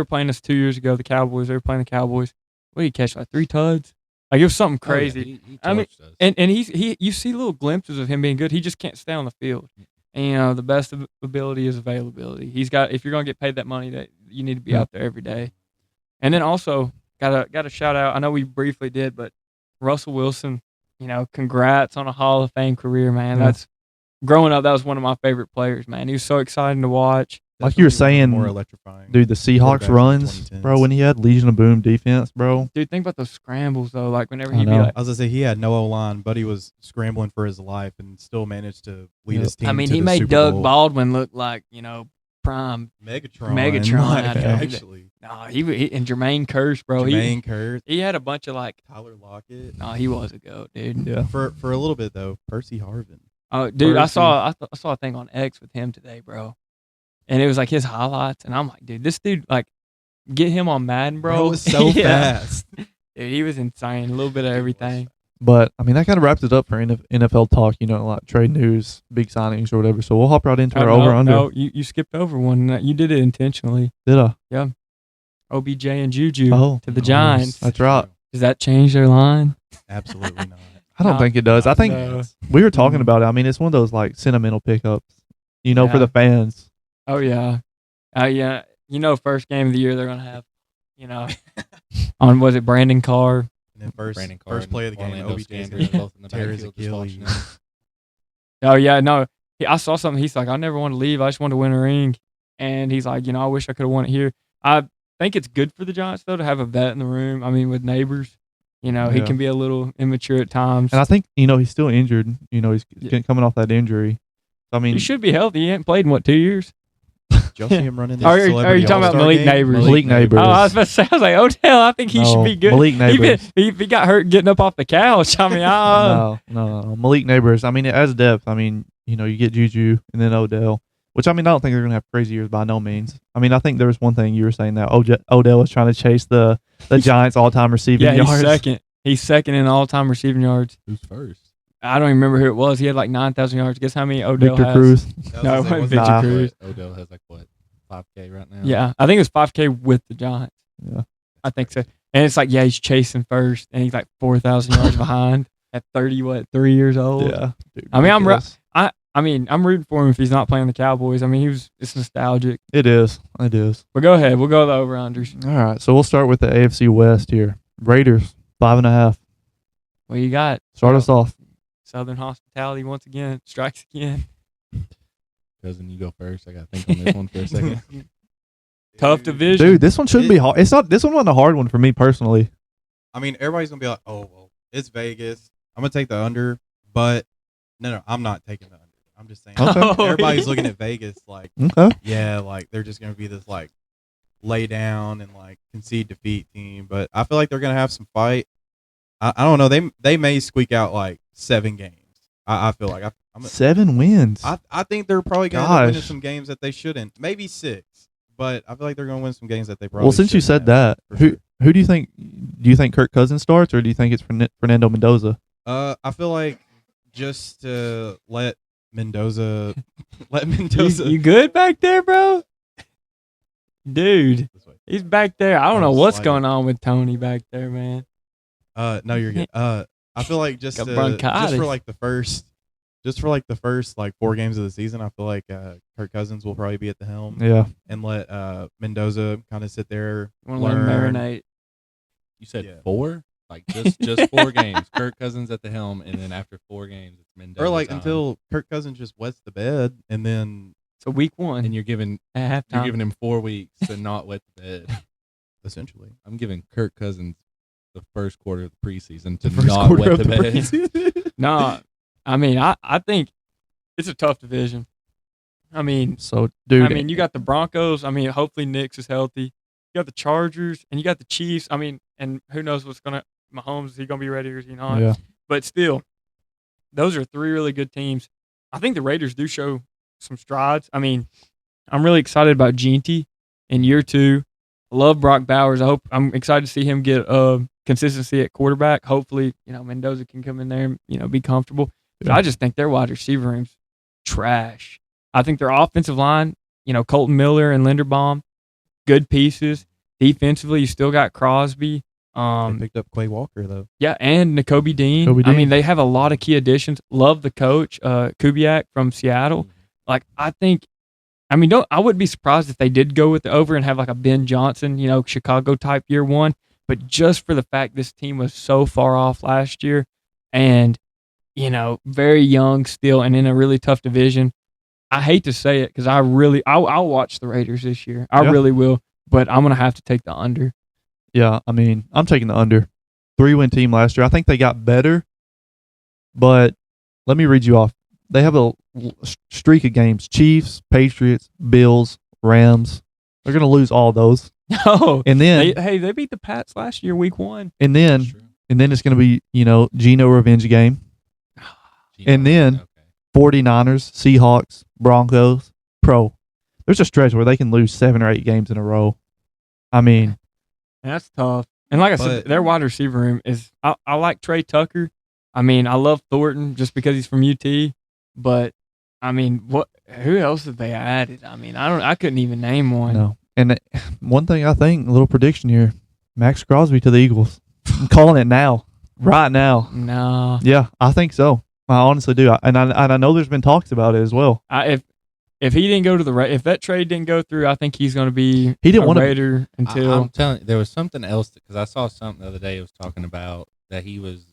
playing us 2 years ago. The Cowboys. They were playing the Cowboys. What did he catch? Like 3 tuds? Like it was something Oh, yeah, crazy. he I mean, torched us. And you see little glimpses of him being good. He just can't stay on the field. And you know, the best ability is availability. He's got if you're gonna get paid that money, that you need to be Yeah. out there every day. And then also got a shout out. I know we briefly did, but Russell Wilson. You know, congrats on a Hall of Fame career, man. Yeah. That's growing up. That was one of my favorite players, man. He was so exciting to watch. Like you were Definitely one of the saying, more electrifying. Dude, the Seahawks quarterbacks in the runs, 2010s. bro, when he had Legion of Boom defense, bro. Dude, think about those scrambles though. Like whenever I he'd be know. like, I was gonna say he had no O line, but he was scrambling for his life and still managed to lead Yep. his team. I mean, to he the made Super Doug Bowl. Baldwin look like prime. Megatron. Like, Like, yeah. actually, No, he and Jermaine Kearse, bro. Jermaine Curse, He had a bunch of like. Tyler Lockett. No, he was a goat, dude. Yeah. For a little bit though, Percy Harvin. Oh, dude, I Percy. saw a thing on X with him today, bro, and it was like his highlights, and I'm like, dude, this dude like, get him on Madden, bro. Bro was so Yeah. fast. Dude, he was insane. A little bit of everything. But I mean, that kind of wraps it up for NFL talk. You know, like trade news, big signings or whatever. So we'll hop right into our over under. No, you skipped over one. You did it intentionally. Did I? OBJ and Juju Oh, to the Giants. that's right. Does that change their line? Absolutely not. I don't No. think it does. I think No. we were talking about it. I mean, it's one of those like sentimental pickups. You know, for Yeah. the fans. Oh yeah, yeah. You know, first game of the year they're gonna have. You know, on was it Brandon Carr? And then first Brandon Carr play of the game, Orlando OBJ's Scandrick, gonna both in the tear his backfield, just watching Achilles. him. Oh yeah, no. I saw something. He's like, I never want to leave. I just want to win a ring. And he's like, I wish I could have won it here. I think it's good for the Giants though to have a vet in the room. I mean, with neighbors, he Yeah. can be a little immature at times. And I think he's still injured. He's Yeah. coming off that injury. I mean, He should be healthy. He ain't played in 2 years. Did y'all see him running? Are you talking about Malik Neighbors? Malik Neighbors. Oh, I was about to say, I was like, Odell, I think he should be good. Malik Neighbors. He got hurt getting up off the couch. I mean, No. Malik Neighbors. I mean, it has depth. I mean, you get Juju and then Odell, which I mean, I don't think they're going to have crazy years by no means. I mean, I think there was one thing you were saying that Odell was trying to chase the Giants all-time receiving yeah, yards. he's second. He's second in all-time receiving yards. Who's first? I don't even remember who it was. He had like 9,000 yards. Guess how many Odell Victor has? Cruz. No, it wasn't Victor Nah. Cruz. Odell has like what, 5K right now? Yeah, I think it was 5K with the Giants. Yeah. I think so. And it's like, yeah, he's chasing first, and he's like 4,000 yards behind at 3 years old. Yeah. Dude, I mean, I'm ridiculous. I'm rooting for him if he's not playing the Cowboys. I mean, it's nostalgic. It is. It is. But go ahead. We'll go the over-unders. All right. So we'll start with the AFC West here. Raiders, 5.5. What you got? Start us off. Southern hospitality once again. Strikes again. Cousin, you go first. I got to think on this one for a second. Tough division. Dude, this one shouldn't be hard. It's not. This one wasn't a hard one for me personally. I mean, everybody's gonna be like, "Oh, well, it's Vegas. I'm gonna take the under," but no, I'm not taking the under. I'm just saying. Okay. Everybody's looking at Vegas like, Okay. yeah, like they're just gonna be this like lay down and like concede defeat team. But I feel like they're gonna have some fight. I don't know. They may squeak out like 7 games. I feel like 7 wins. I think they're probably gonna end up winning Gosh. some games that they shouldn't. Maybe 6, but I feel like they're gonna win some games that they probably. Well, since you shouldn't said have, that, for sure. who do you think? Do you think Kirk Cousins starts, or do you think it's Fernando Mendoza? I feel like just to let Mendoza, You good back there, bro? Dude, This way. he's back there. I don't know I'm what's sliding. going on with Tony back there, man. No, you're good. I feel like just Got for bronchitis. like the first like 4 games of the season, I feel like Kirk Cousins will probably be at the helm Yeah. and let Mendoza kind of sit there. Want to let him learn. marinate. You said Yeah. 4? Like just 4 games. Kirk Cousins at the helm, and then after 4 games, it's Mendoza. Or like time. until Kirk Cousins just wets the bed, and then So week 1, and you're giving at halftime. him 4 weeks to not wet the bed. essentially. I'm giving Kirk Cousins the first quarter of the preseason to The first not quarter wet of the the bed. preseason. No, I mean, I think it's a tough division. I mean, So, dude, you got the Broncos. I mean, hopefully Knicks is healthy. You got the Chargers, and you got the Chiefs. I mean, and who knows what's gonna Mahomes, is he gonna be ready or is he not? yeah, But still, those are 3 really good teams. I think the Raiders do show some strides. I mean, I'm really excited about Ginty in year 2. I love Brock Bowers. I'm excited to see him get consistency at quarterback. Hopefully, Mendoza can come in there and, be comfortable. But Yeah. I just think their wide receiver room's trash. I think their offensive line, Colton Miller and Linderbaum, good pieces. Defensively, you still got Crosby. They picked up Quay Walker though. Yeah, and Nakobe Dean. Nakobe I mean, Dean. they have a lot of key additions. Love the coach, Kubiak from Seattle. Like, I wouldn't be surprised if they did go with the over and have like a Ben Johnson, Chicago type year 1. But just for the fact this team was so far off last year and, very young still and in a really tough division, I hate to say it because I'll watch the Raiders this year. I Yeah. really will. But I'm going to have to take the under. yeah. I mean, I'm taking the under. 3-win team last year. I think they got better, but let me read you off. They have a streak of games: Chiefs, Patriots, Bills, Rams. They're going to lose all those, Oh, and then they beat the Pats last year, week 1. and then it's going to be Geno revenge game. And then 49ers, Seahawks, Broncos, There's a stretch where they can lose 7 or 8 games in a row. I mean, That's tough. And like I said, But- their wide receiver room is. I like Trey Tucker. I mean, I love Thornton just because he's from UT. But I mean, who else have they added? I mean, I couldn't even name one. no. And one thing I think, a little prediction here: Max Crosby to the Eagles. I'm calling it now, right now. No. Yeah, I think so. I honestly do. And I know there's been talks about it as well. If he didn't go to if that trade didn't go through, I think he's going to be He didn't a wanna- Raider until. I'm telling you, there was something else because I saw something the other day. It was talking about that he was,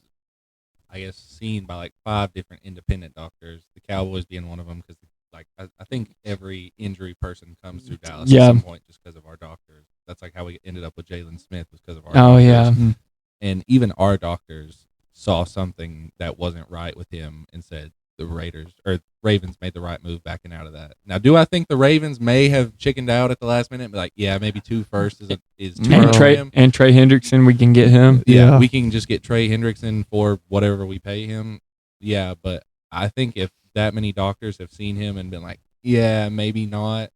I guess, seen by like 5 different independent doctors. The Cowboys being one of them because, like, I think every injury person comes through Dallas Yeah. at some point just because of our doctors. That's like how we ended up with Jalen Smith was because of our. Oh doctors. yeah. And even our doctors saw something that wasn't right with him and said the Ravens made the right move backing out of that. Now, do I think the Ravens may have chickened out at the last minute? But like, yeah, maybe 2 firsts is too And much for Trey him. Hendrickson, we can get him. Yeah. We can just get Trey Hendrickson for whatever we pay him. Yeah, but I think if that many doctors have seen him and been like, yeah, maybe not,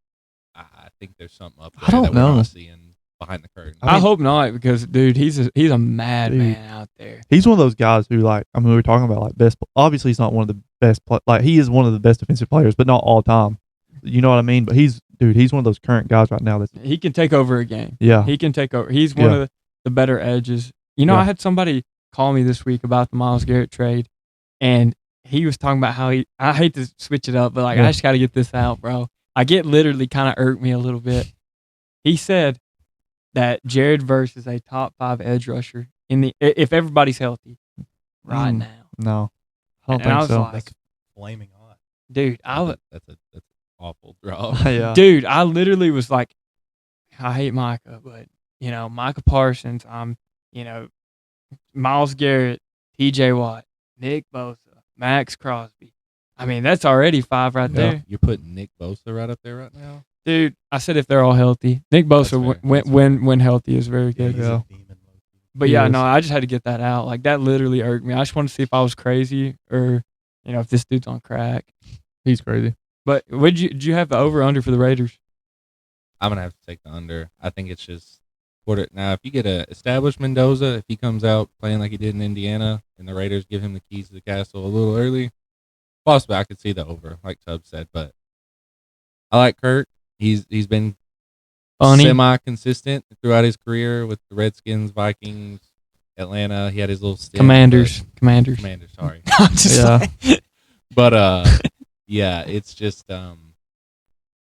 I think there's something up there I don't that know. we're not seeing behind the curtain. I mean- I hope not because dude, he's a madman Dude. out there. He's one of those guys who, like, I mean, we were talking about, like, best. Obviously, he's not one of the best. Like, he is one of the best defensive players, but not all time. You know what I mean? But he's one of those current guys right now. That's He can take over a game. yeah, He can take over. He's one Yeah. of the better edges. Yeah. I had somebody call me this week about the Myles Garrett trade, and he was talking about how I hate to switch it up, but like Yeah. I just got to get this out, bro. Like it literally kind of irked me a little bit. He said that Jared Verse is a top 5 edge rusher if everybody's healthy right Mm. now. no, I don't And I think was so. like, That's flaming hot. dude, That's an awful drop. yeah, dude, I literally was like, I hate Micah, but Micah Parsons, Myles Garrett, T.J. Watt, Nick Bosa, Max Crosby. I mean, that's already 5 right Yeah. there, You're putting Nick Bosa right up there right now. dude. I said if they're all healthy, Nick Bosa That's fair. when healthy is very good. He's Yeah. a demon. But He yeah, is. no, I just had to get that out. Like that literally irked me. I just wanted to see if I was crazy or if this dude's on crack. he's crazy. But did you have the over under for the Raiders? I'm gonna have to take the under. I think it's just quarter. Now, if you get a established Mendoza, if he comes out playing like he did in Indiana, and the Raiders give him the keys to the castle a little early, possibly I could see the over, like Tubbs said. But I like Kirk. He's been Funny. semi-consistent throughout his career with the Redskins, Vikings, Atlanta. He had his little stint, Commanders. Commanders. Sorry, I'm just Yeah. like, but yeah, it's just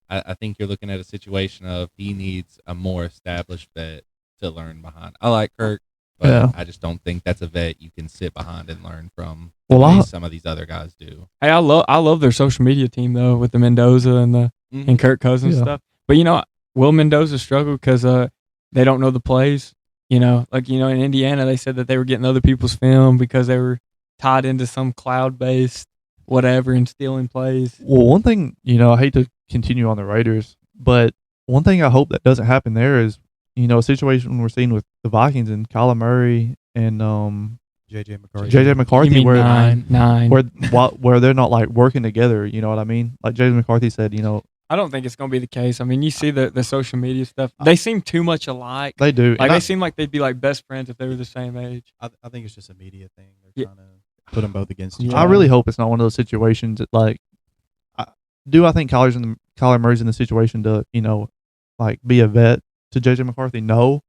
I think you're looking at a situation of he needs a more established vet to learn behind. I like Kirk. But Yeah. I just don't think that's a vet you can sit behind and learn from. Well, the way some of these other guys do. Hey, I love their social media team though, with the Mendoza and Kirk Cousins stuff. But Will Mendoza struggled because they don't know the plays. In Indiana, they said that they were getting other people's film because they were tied into some cloud-based whatever and stealing plays. Well, one thing, I hate to continue on the Raiders, but one thing I hope that doesn't happen there is, a situation we're seeing with the Vikings and Kyler Murray and JJ McCarthy. JJ McCarthy, You mean where nine. where they're not like working together. You know what I mean? Like JJ McCarthy said, I don't think it's going to be the case. I mean, you see the social media stuff. They seem too much alike. they do. Like, they seem like they'd be like best friends if they were the same age. I think it's just a media thing. They're trying to put them both against each Yeah. other. I really hope it's not one of those situations that I think Kyler Murray's in the situation to, be a vet to JJ McCarthy? No.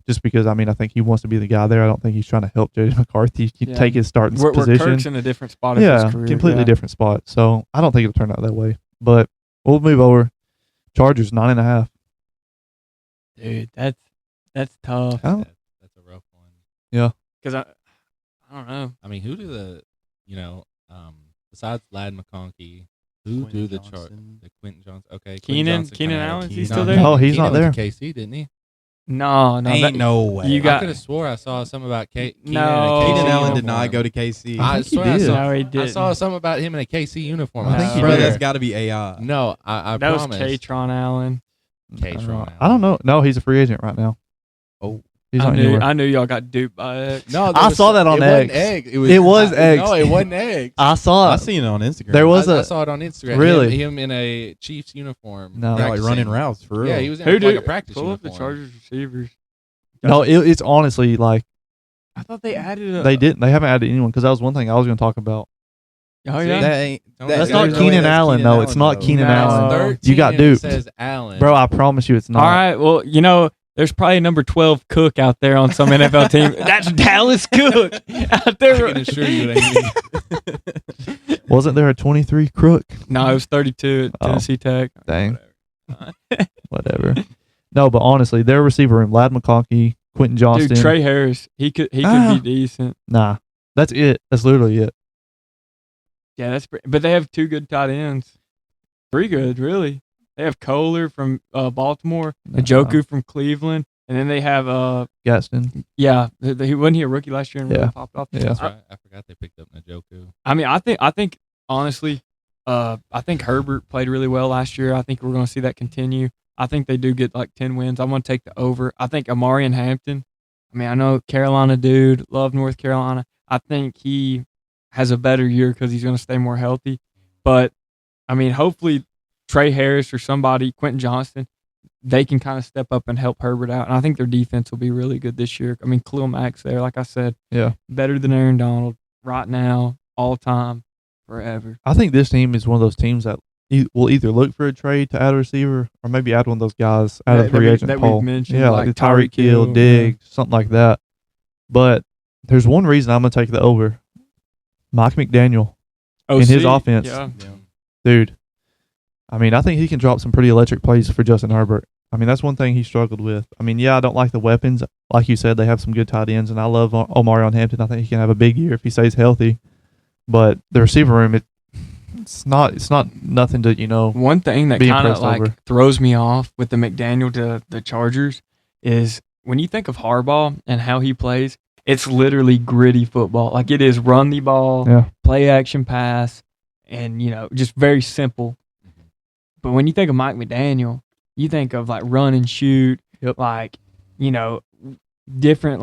Just because, I think he wants to be the guy there. I don't think he's trying to help JJ McCarthy take his starting Where position. Kirk's in a different spot of his career. Completely different spot. So I don't think it'll turn out that way. But we'll move over. Chargers 9.5. Dude, that's tough. That's a rough one. Yeah. Because I don't know. I mean, who do besides Lad McConkey, who Quentin do the Johnston. the Quentin Johnson? Okay, Keenan Johnson Allen, he's he's still still there? there? No, he's not Keenan went there. to KC, didn't he? No, Ain't no way. You I got could have swore I saw something about Keenan No. in a KC Keenan Allen did uniform. not go to KC. I think he swear I did. saw. No, he I didn't. saw something about him in a KC uniform. I think he Bro, did. that's got to be AI. No, I that was promise. Katron Allen. I don't know. No, he's a free agent right now. Oh. He's I not knew anywhere. y'all got duped by X. No, I saw that on it wasn't X. Egg. It was X. No, it wasn't egg. I saw I it. seen it on Instagram. There was I a saw it on Instagram. Really? Him in a Chiefs uniform. No. They're, like practicing. running routes for real. Yeah, he was in Who like do a practice pull up the uniform. Chargers receivers? no. It's honestly like I thought they added a. they didn't. They haven't added anyone because that was one thing I was going to talk about. Oh See, yeah. That ain't. That's That not is Keenan really- Allen though. It's not Keenan No. Allen. 13 You got and it duped. says Allen. Bro, I promise you, it's not. All right. Well, there's probably number 12 Cook out there on some NFL team. That's Dallas Cook out I there. can assure you it ain't me. Wasn't there a 23 crook? No, it was 32 at Oh. Tennessee Tech. Dang. Whatever. No, but honestly, their receiver room: Lad McConkey, Quentin Johnston. Dude, Trey Harris, he could be decent. Nah, that's it. That's literally it. Yeah, but they have two good tight ends. Three good, really. They have Kohler from Baltimore, Njoku from Cleveland, and then they have Gaston. wasn't he a rookie last year and really Yeah. popped off? Yeah. That's right. I forgot they picked up Njoku. I mean, I think honestly, I think Herbert played really well last year. I think we're going to see that continue. I think they do get like 10 wins. I'm going to take the over. I think Amari and Hampton. I mean, I know Carolina dude, love North Carolina. I think he has a better year because he's going to stay more healthy. But I mean, hopefully Trey Harris or somebody, Quentin Johnston, they can kind of step up and help Herbert out. And I think their defense will be really good this year. I mean, Khalil Mack's there, like I said. Yeah. Better than Aaron Donald right now, all time, forever. I think this team is one of those teams that will either look for a trade to add a receiver or maybe add one of those guys out of the free agent that pool. we've mentioned, Yeah, like the Tyreek Hill, Hill, Diggs, something like that. But there's one reason I'm going to take the over. Mike McDaniel in his offense. Yeah. Dude, I mean, I think he can drop some pretty electric plays for Justin Herbert. I mean, that's one thing he struggled with. I mean, I don't like the weapons. Like you said, they have some good tight ends, and I love Omarion Hampton. I think he can have a big year if he stays healthy. But the receiver room, it's not nothing to, One thing that be kind of impressed like over. throws me off with the McDaniel to the Chargers is when you think of Harbaugh and how he plays, it's literally gritty football. Like it is run the ball, Yeah. play action pass, and just very simple. But when you think of Mike McDaniel, you think of like run and shoot, Yep. like different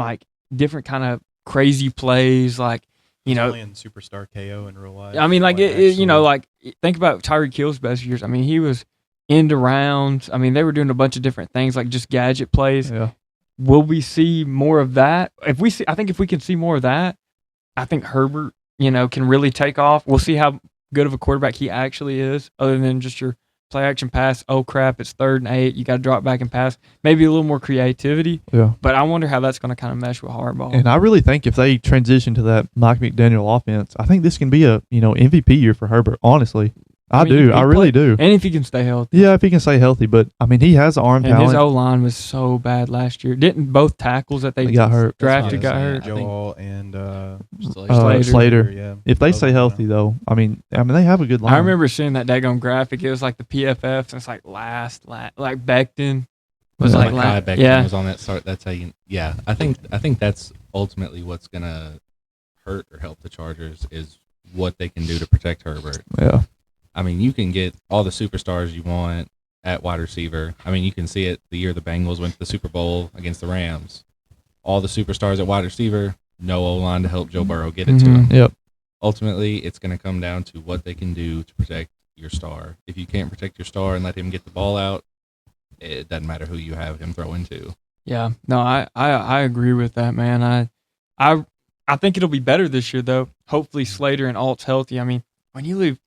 kind of crazy plays, like playing superstar KO in real life. I mean, like actually. like think about Tyreek Hill's best years. I mean, he was into rounds. I mean, they were doing a bunch of different things, like just gadget plays. Yeah. Will we see more of that? I think if we can see more of that, I think Herbert, can really take off. We'll see how good of a quarterback he actually is, other than just your play action pass. Oh crap, it's 3rd and 8. You got to drop back and pass. Maybe a little more creativity. Yeah. But I wonder how that's going to kind of mesh with Harbaugh. And I really think if they transition to that Mike McDaniel offense, I think this can be a MVP year for Herbert. Honestly, I mean, do. he I really do. And if he can stay healthy. Yeah, if he can stay healthy. But, I mean, he has arm And talent. his O-line was so bad last year. Didn't both tackles that they got hurt. drafted That's got what I'm hurt? saying. Joel and Slater. Yeah. If they Both stay of them, healthy, though, I mean, they have a good line. I remember seeing that daggone graphic. It was like the PFF, and it's like last like Becton was Yeah. like Kai last. Becton Yeah, was on that start. That's how you. Yeah, I think that's ultimately what's gonna hurt or help the Chargers is what they can do to protect Herbert. Yeah. I mean, you can get all the superstars you want at wide receiver. I mean, you can see it the year the Bengals went to the Super Bowl against the Rams. All the superstars at wide receiver, no O-line to help Joe Burrow get it to him. Yep. Ultimately, it's going to come down to what they can do to protect your star. If you can't protect your star and let him get the ball out, it doesn't matter who you have him throw into. yeah. No, I agree with that, man. I think it'll be better this year though. Hopefully Slater and Alt's healthy. I mean, when you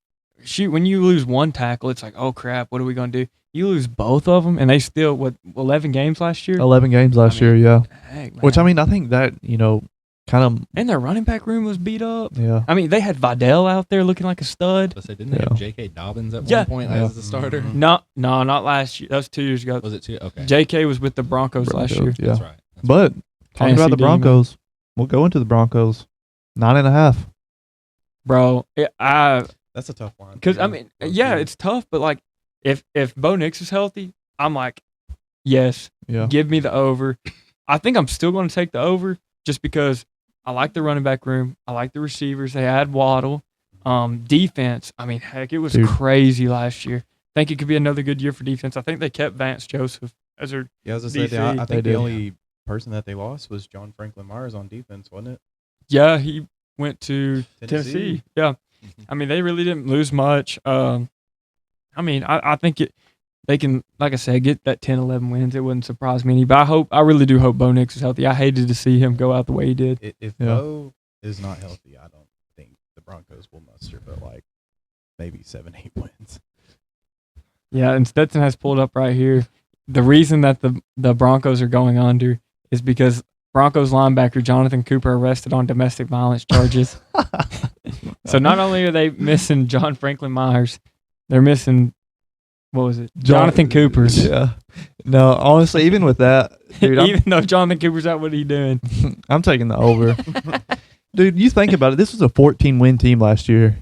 lose one tackle, it's like, oh crap, what are we gonna do? You lose both of them, and they still 11 games last year. 11 games last year, yeah. Heck, man. Which, I mean, I think that, kind of. And their running back room was beat up. Yeah. I mean, they had Vidal out there looking like a stud. So didn't they have J.K. Dobbins at Yeah. one point as the starter? Mhm. No, not last year. That was 2 years ago. Was it two? Okay. J.K. was with the Broncos last year. Yeah. That's right. But talking about the Fancy D, man. Broncos, we'll go into the Broncos. 9.5. Bro, That's a tough line. because I mean, yeah, it's tough, but like, if Bo Nix is healthy, I'm like, yes, Yeah. give me the over. I think I'm still going to take the over just because I like the running back room. I like the receivers. They had Waddle. Defense, I mean, heck, it was Dude. crazy last year. I think it could be another good year for defense. I think they kept Vance Joseph as their Yeah, as I said, DC. I They think did. the only person that they lost was John Franklin Myers on defense, wasn't it? Yeah, he went to Tennessee. Tennessee. Yeah. I mean, they really didn't lose much. I mean, I think they can, like I said, get that 10, 11 wins. It wouldn't surprise me any. But I really do hope Bo Nix is healthy. I hated to see him go out the way he did. If Yeah. Bo is not healthy, I don't think the Broncos will muster, but like maybe 7-8 wins. Yeah, and Stetson has pulled up right here. The reason that the Broncos are going under is because Broncos linebacker Jonathan Cooper arrested on domestic violence charges. So not only are they missing John Franklin Myers, they're missing, what was it? Jonathan Cooper. Yeah. No, honestly, even with that, dude, Even though Jonathan Cooper's out, what are you doing? I'm taking the over. Dude, you think about it. This was a 14-win team last year.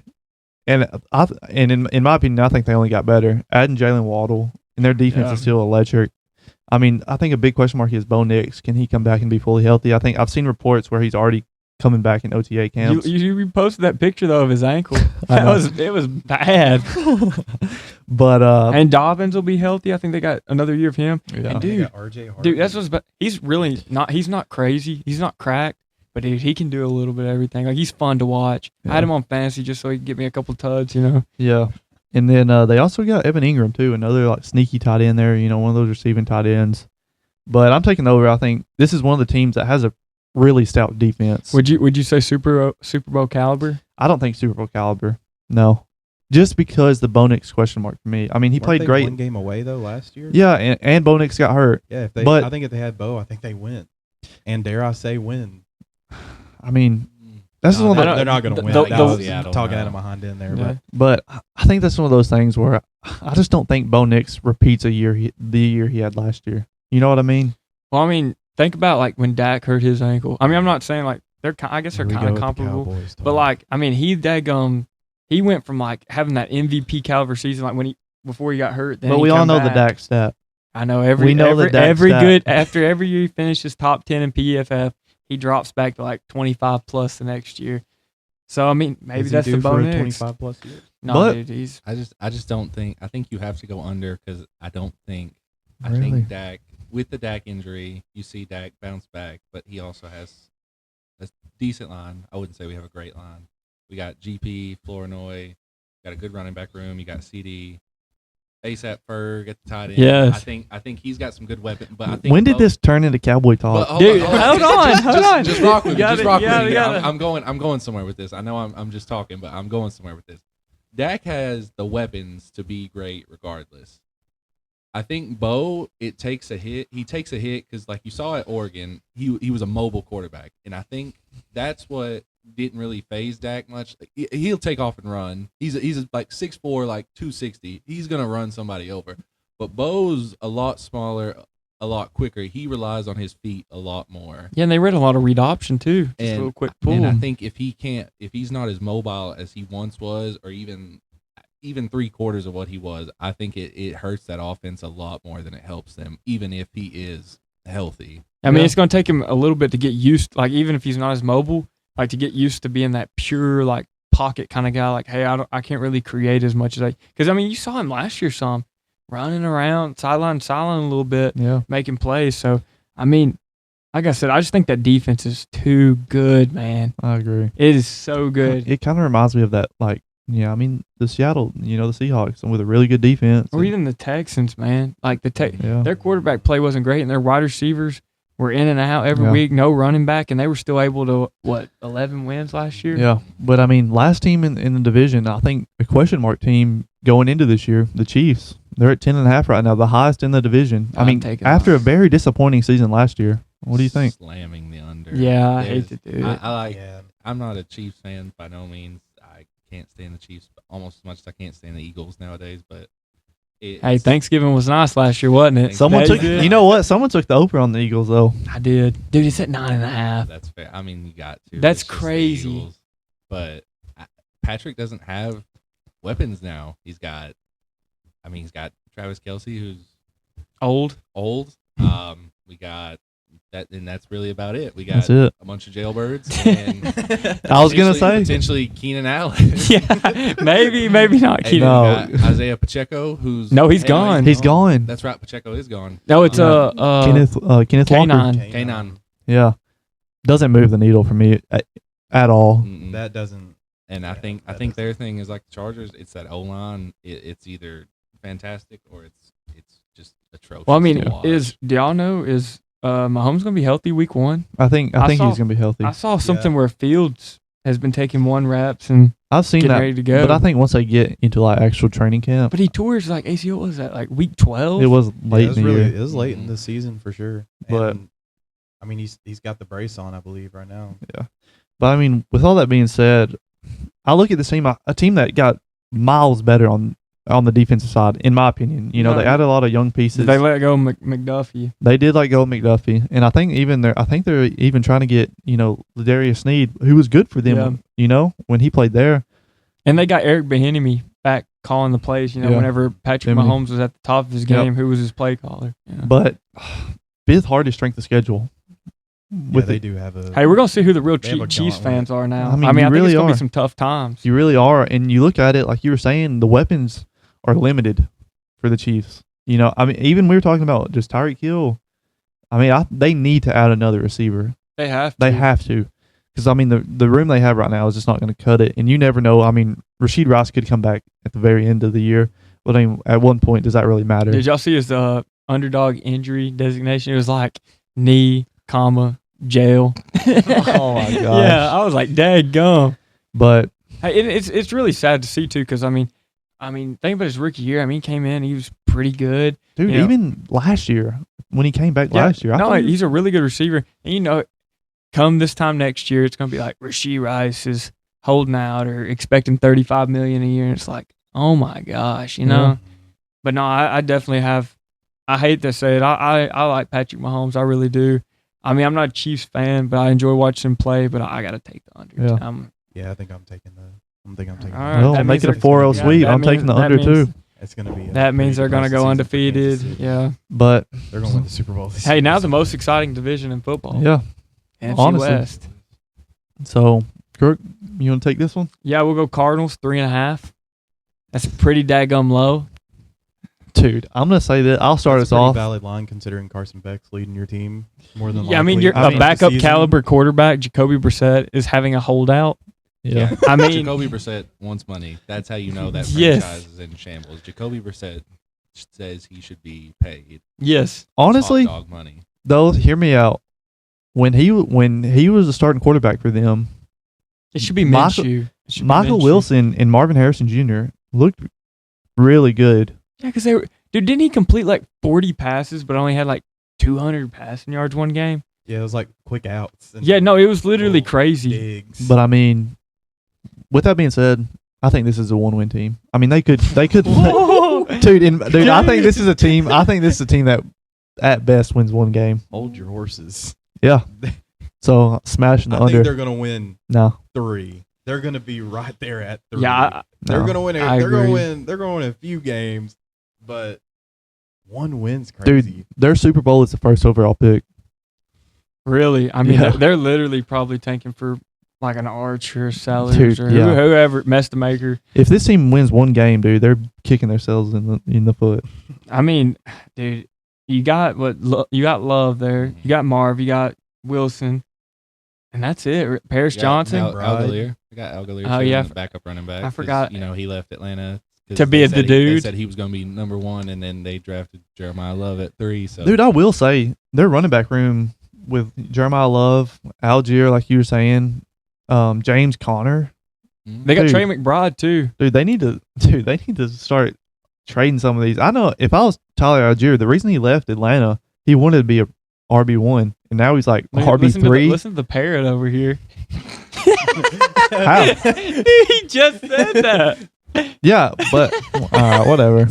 And in my opinion, I think they only got better. Adding Jalen Waddle, and their defense Yeah. is still electric. I mean, I think a big question mark is Bo Nix. Can he come back and be fully healthy? I think I've seen reports where he's already coming back in OTA camps. You posted that picture though of his ankle. I know. It was bad. But And Dobbins will be healthy. I think they got another year of him. yeah. And They dude, got RJ Harvey. Dude, that's what's. He's really not. He's not crazy. He's not cracked. But dude, he can do a little bit of everything. Like he's fun to watch. I had Yeah. him on fantasy just so he could get me a couple tuds. You know. Yeah. And then they also got Evan Ingram too, another like sneaky tight end there, one of those receiving tight ends. But I'm taking the over. I think this is one of the teams that has a really stout defense. Would you say Super Bowl caliber? I don't think Super Bowl caliber. No. Just because the Bo Nix question mark for me. I mean, he Weren't played they great. one game away though last year. Yeah, and Bo Nix got hurt. Yeah. But- I think if they had Bo, I think they win. And dare I say, win. I mean, that's No, one of I the, don't- They're not going to the- win. the- That the- was Seattle, talking no. out of my hind end there, Yeah. but I think that's one of those things where I just don't think Bo Nix repeats the year he had last year. You know what I mean? Well, I mean, think about like when Dak hurt his ankle. I mean, I'm not saying like I guess they're Here we kind go of with the comparable. Cowboys But talk. like, I mean, he went from like having that MVP caliber season like before he got hurt. Then But he we all come know back. the Dak stat. I know We know the Dak every stat. good after every year he finishes top 10 in PFF, he drops back to like 25 plus the next year. So I mean, maybe Is he that's the due for a bonus. 25 plus years. No, But- dude, he's I just don't think. I think you have to go under because I don't think. I Really? think Dak with the Dak injury, you see Dak bounce back, but he also has a decent line. I wouldn't say we have a great line. We got GP, Flournoy, got a good running back room. You got CD, ASAP Ferg at the tight end. Yes. I think he's got some good weapons. But I think When did Bo- this turn into Cowboy talk? But Dude, hold on, hold on. Just rock with me. You Just gotta- rock you with me. gotta- I'm going somewhere with this. I know I'm just talking, but I'm going somewhere with this. Dak has the weapons to be great regardless. I think Bo, it takes a hit. He takes a hit because, like you saw at Oregon, he was a mobile quarterback, and I think that's what didn't really phase Dak much. He'll take off and run. He's like 6'4", like 260. He's gonna run somebody over. But Bo's a lot smaller, a lot quicker. He relies on his feet a lot more. Yeah, and they read a lot of read option too. Just a little quick pull. And I think if he's not as mobile as he once was, or even 3/4 of what he was, I think it hurts that offense a lot more than it helps them, even if he is healthy. I mean, it's going to take him a little bit to get used, like even if he's not as mobile, like to get used to being that pure like pocket kind of guy. Like, hey, I can't really create as much as because I mean, you saw him last year some running around sideline a little bit, making plays. So I mean, like I said, I just think that defense is too good, man. I agree. It is so good. It kind of reminds me of that, like, I mean, the Seattle, the Seahawks, and with a really good defense. Or even the Texans, man. Like their quarterback play wasn't great, and their wide receivers were in and out every week, no running back, and they were still able to, 11 wins last year? Yeah, but I mean, last team in the division, I think a question mark team going into this year, the Chiefs. They're at 10.5 right now, the highest in the division. I mean, after a very disappointing season last year. What do you think? Slamming the under. Yeah, I hate to do it. I'm not a Chiefs fan by no means. I can't stand the Chiefs almost as much as I can't stand the Eagles nowadays, but hey, Thanksgiving was nice last year, wasn't it? Someone took the over on the Eagles though. I did. Dude, it's at 9.5. That's fair. I mean, you got to. That's crazy. Eagles, but Patrick doesn't have weapons now. He's got Travis Kelce, who's old. We got that, and that's really about it. We got a bunch of jailbirds. And I was gonna say potentially Keenan Allen. Yeah, maybe not Keenan. We got Isaiah Pacheco, who's he's gone. He's gone. That's right. Pacheco is gone. No, it's Kenneth Walker. Kanan. Yeah, doesn't move the needle for me at all. Mm-mm. That doesn't. And I think their thing is like the Chargers. It's that O line. It's either fantastic or it's just atrocious. Well, I mean, do y'all know Mahomes gonna be healthy week 1? I think he's gonna be healthy. I saw something where Fields has been taking 1 reps and I've seen that, ready to go. But I think once they get into like actual training camp, but he tore his like ACL. Was that like week 12? It was late in the year. It was late in the season for sure. But and, I mean, he's got the brace on, I believe, right now. Yeah, but I mean, with all that being said, I look at the team, a team that got miles better on the defensive side, in my opinion. They added a lot of young pieces. They let go of McDuffie. They did let go of McDuffie, and I think they're even trying to get Ladarius Sneed, who was good for them. When he played there, and they got Eric Bieniemy back calling the plays. Whenever Patrick Mahomes was at the top of his game, who was his play caller. But fifth hardest strength of schedule. They do have a. Hey, we're gonna see who the real Chiefs fans are now. I think it's gonna be some tough times. You really are, and you look at it like you were saying, the weapons are limited for the Chiefs. Even we were talking about just Tyreek Hill. They need to add another receiver. They have to. Because, the room they have right now is just not going to cut it. And you never know. Rashid Rice could come back at the very end of the year. But, at one point, does that really matter? Did y'all see his underdog injury designation? It was like knee, jail. Oh, my gosh. Yeah, I was like, daggum. But hey, it's really sad to see, too, because, think about his rookie year. He came in, he was pretty good. Dude, even last year, when he came back last year. He's a really good receiver. And, come this time next year, it's going to be like Rashid Rice is holding out or expecting $35 million a year. And it's like, oh, my gosh, Yeah. But, no, I definitely have – I hate to say it. I like Patrick Mahomes. I really do. I'm not a Chiefs fan, but I enjoy watching him play. But I got to take the under. Yeah. I think I'm taking the All right. Well, make it a 4-0 sweep. I'm taking the under, too. It's going to be. That means they're going to go undefeated. Yeah. But they're going to win the Super Bowl. Hey, now the most exciting division in football. Yeah. NFC Honestly. West. So, Kirk, you want to take this one? Yeah, we'll go Cardinals 3.5. That's pretty daggum low. Dude, I'm going to say that. I'll start us off. Valid line considering Carson Beck's leading your team more than Yeah, you're a backup caliber quarterback. Jacoby Brissett is having a holdout. Yeah. Jacoby Brissett wants money. That's how you know that franchise is in shambles. Jacoby Brissett says he should be paid. Yes. Honestly, top dog money. Though, hear me out. When he was a starting quarterback for them, it should be Minshew. Michael Wilson and Marvin Harrison Jr. looked really good. Yeah, because didn't he complete like 40 passes but only had like 200 passing yards one game? Yeah, it was like quick outs. Yeah, no, it was literally crazy. Digs. But I mean, with that being said, I think this is a 1-win team. I mean, they could, dude. I think this is a team. I think this is a team that, at best, wins 1 game. Hold your horses. Yeah. So smashing the I under. think they're gonna win No. 3. They're gonna be right there at 3. Yeah, they're no. gonna win. I They're gonna agree. win. They're gonna win a few games, but 1 win's crazy. Dude, their Super Bowl is the first overall pick. Really, I mean, Yeah. they're literally probably tanking for like an Archer, Sellers, Dude, or yeah. whoever, Maker. If this team wins 1 game, dude, they're kicking themselves in the foot. I mean, dude, you got you got Love there, you got Marv, you got Wilson, and that's it. Paris Johnson. Algalier. I got Algalier. Oh, yeah. Backup running back. I forgot. He left Atlanta 'cause To be they the said They dude. said he was going to be number 1, and then they drafted Jeremiah Love at 3. So Dude, I will say their running back room with Jeremiah Love, Algier, like you were saying, James Conner. They got Dude. Trey McBride too. Dude, they need to start trading some of these. I know if I was Tyler Algier, the reason he left Atlanta, he wanted to be a RB1, and now he's like RB3. Listen to the parrot over here. How? He just said that. Yeah, but whatever.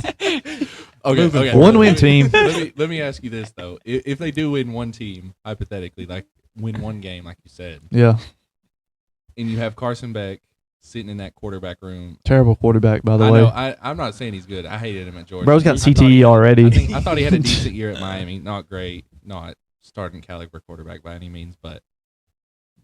Okay. 1-win team. Let me ask you this though: if they do win 1 team, hypothetically, like win 1 game, like you said, Yeah, and you have Carson Beck sitting in that quarterback room. terrible quarterback, by the I way. know. I'm not saying he's good. I hated him at Georgia. Bro's got I thought CTE already. I thought he had a decent year at Miami. Not great, not starting caliber quarterback by any means. But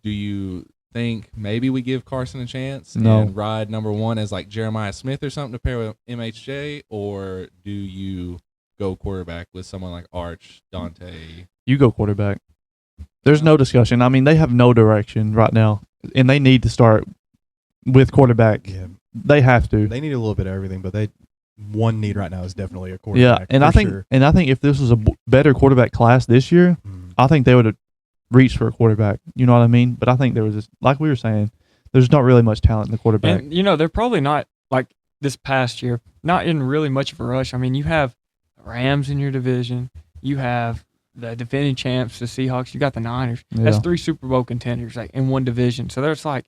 do you think maybe we give Carson a chance No. and ride number 1 as like Jeremiah Smith or something to pair with MHJ, or do you go quarterback with someone like Arch, Dante? You go quarterback. There's no discussion. I mean, they have no direction right now, and they need to start with quarterback. Yeah, They have to. they need a little bit of everything, but one need right now is definitely a Yeah, quarterback. and for I think sure. if this was a better quarterback class this year, Mm. I think they would have reached for a quarterback. You know what I mean? But I think there was this, like we were saying, there's not really much talent in the quarterback. And they're probably not like this past year, not in really much of a rush. I mean, you have Rams in your division, you have the defending champs, the Seahawks, you got the Niners. Yeah. That's 3 Super Bowl contenders like in one division. So there's like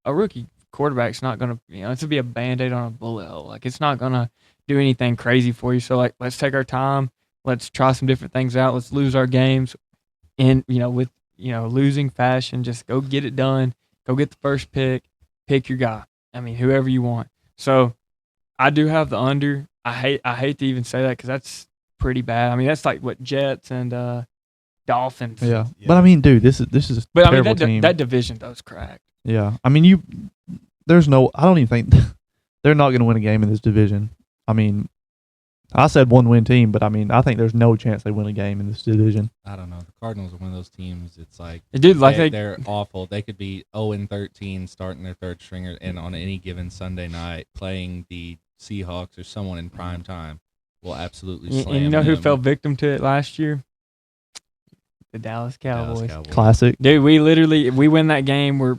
a rookie quarterback's not gonna, it's gonna be a Band-Aid on a bullet hole. Like it's not gonna do anything crazy for you. So like, let's take our time. Let's try some different things out. Let's lose our games in, with losing fashion. Just go get it done. Go get the first pick. Pick your guy. I mean, whoever you want. So I do have the under. I hate to even say that because that's pretty bad. I mean, that's like what Jets and Dolphins. Yeah. Yeah. But I mean, dude, this is a But I mean, terrible team. that division though is cracked. Yeah. I mean, I don't even think they're not going to win a game in this division. I mean, I said 1-win team, but I mean, I think there's no chance they win a game in this division. I don't know. The Cardinals are one of those teams. It's like Dude, like they're awful. They could be 0-13 starting their third stringer, and on any given Sunday night playing the Seahawks or someone in prime time will absolutely slam and you know who them. fell victim to it last year? The Dallas Cowboys. Classic. Dude, if we win that game, we're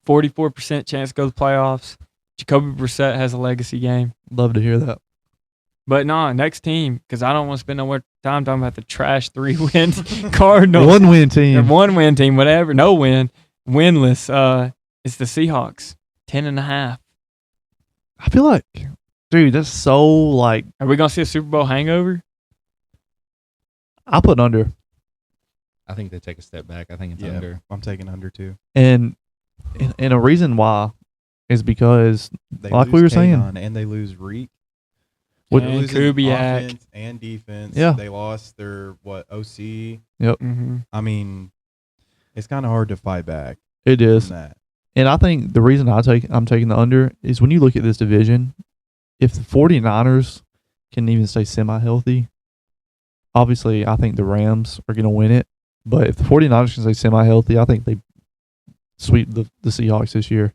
44% chance to go to the playoffs. Jacoby Brissett has a legacy game. Love to hear that. But no, next team, because I don't want to spend no more time talking about the trash 3-win Cardinals. 1-win Or team. 1-win team, whatever. No win. Winless. It's the Seahawks. 10.5. I feel like, dude, that's so like, Are we going to see a Super Bowl hangover? I put under. I think they take a step back. I think it's Yeah, under. I'm taking under too. And a reason why is because, They like lose we were Kanon saying, and they lose Reek. What- They're And losing Kubiak. offense and defense. Yeah. They lost their OC. Mm-hmm. I mean, it's kind of hard to fight back it from is. that. And I think the reason I'm taking the under is when you look at this division, if the 49ers can even stay semi-healthy, obviously I think the Rams are going to win it. But if the 49ers can stay semi-healthy, I think they sweep the Seahawks this year.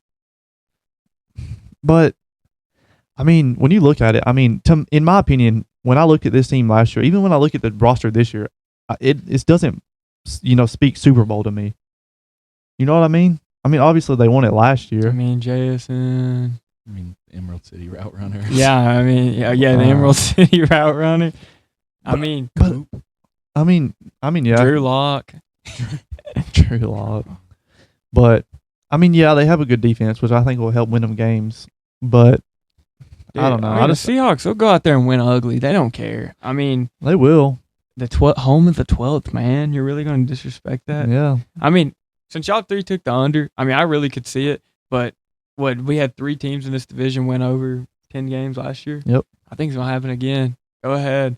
But, I mean, when you look at it, I mean, in my opinion, when I looked at this team last year, even when I look at the roster this year, it doesn't, speak Super Bowl to me. You know what I mean? I mean, obviously they won it last year. I mean, JSN. I mean, Emerald City route runner. Yeah, I mean, the Emerald City route runner. I mean, I mean, yeah. Drew Lock. Drew Lock. But I mean, yeah, they have a good defense, which I think will help win them games. But Dude, I don't know. the Seahawks, they'll go out there and win ugly. They don't care. I mean, they will. The home of the 12th, man. You're really going to disrespect that? Yeah. I mean, since y'all three took the under, I mean, I really could see it. But we had 3 teams in this division win over 10 games last year. Yep. I think it's going to happen again. Go ahead.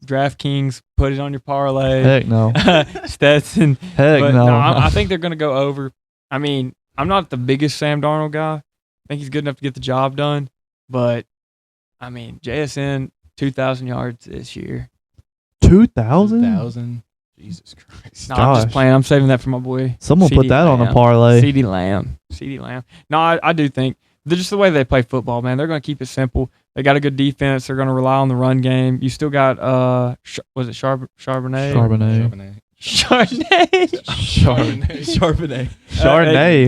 DraftKings, put it on your parlay. Heck no. Stetson. Heck no. I think they're going to go over. I mean, I'm not the biggest Sam Darnold guy. I think he's good enough to get the job done. But, I mean, JSN, 2,000 yards this year. 2,000? Jesus Christ. No, I'm just playing. I'm saving that for my boy. Someone CD put that Lamb. on a parlay. CD Lamb. No, I do think just the way they play football, man. They're going to keep it simple. They got a good defense. They're going to rely on the run game. You still got was it Charbonnet? Charbonnet.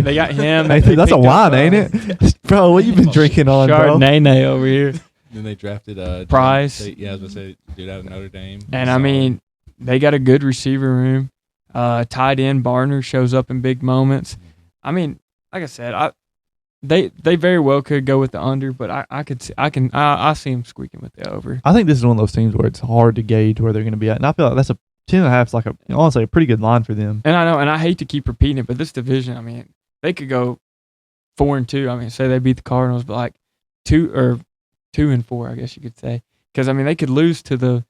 They got him. That's a wine, ain't it? Bro, what you been drinking on, bro? Chardonnay over here. Then they drafted Price. Yeah, I was going to say, dude out of Notre Dame. And I mean, they got a good receiver room. Tight end Barner shows up in big moments. I mean, like I said, they very well could go with the under, but I see them squeaking with the over. I think this is one of those teams where it's hard to gauge where they're going to be at, and I feel like that's 10.5 is like honestly a pretty good line for them. And I know, and I hate to keep repeating it, but this division, I mean, they could go 4-2. I mean, say they beat the Cardinals, but like 2-4, I guess you could say, because I mean they could lose to the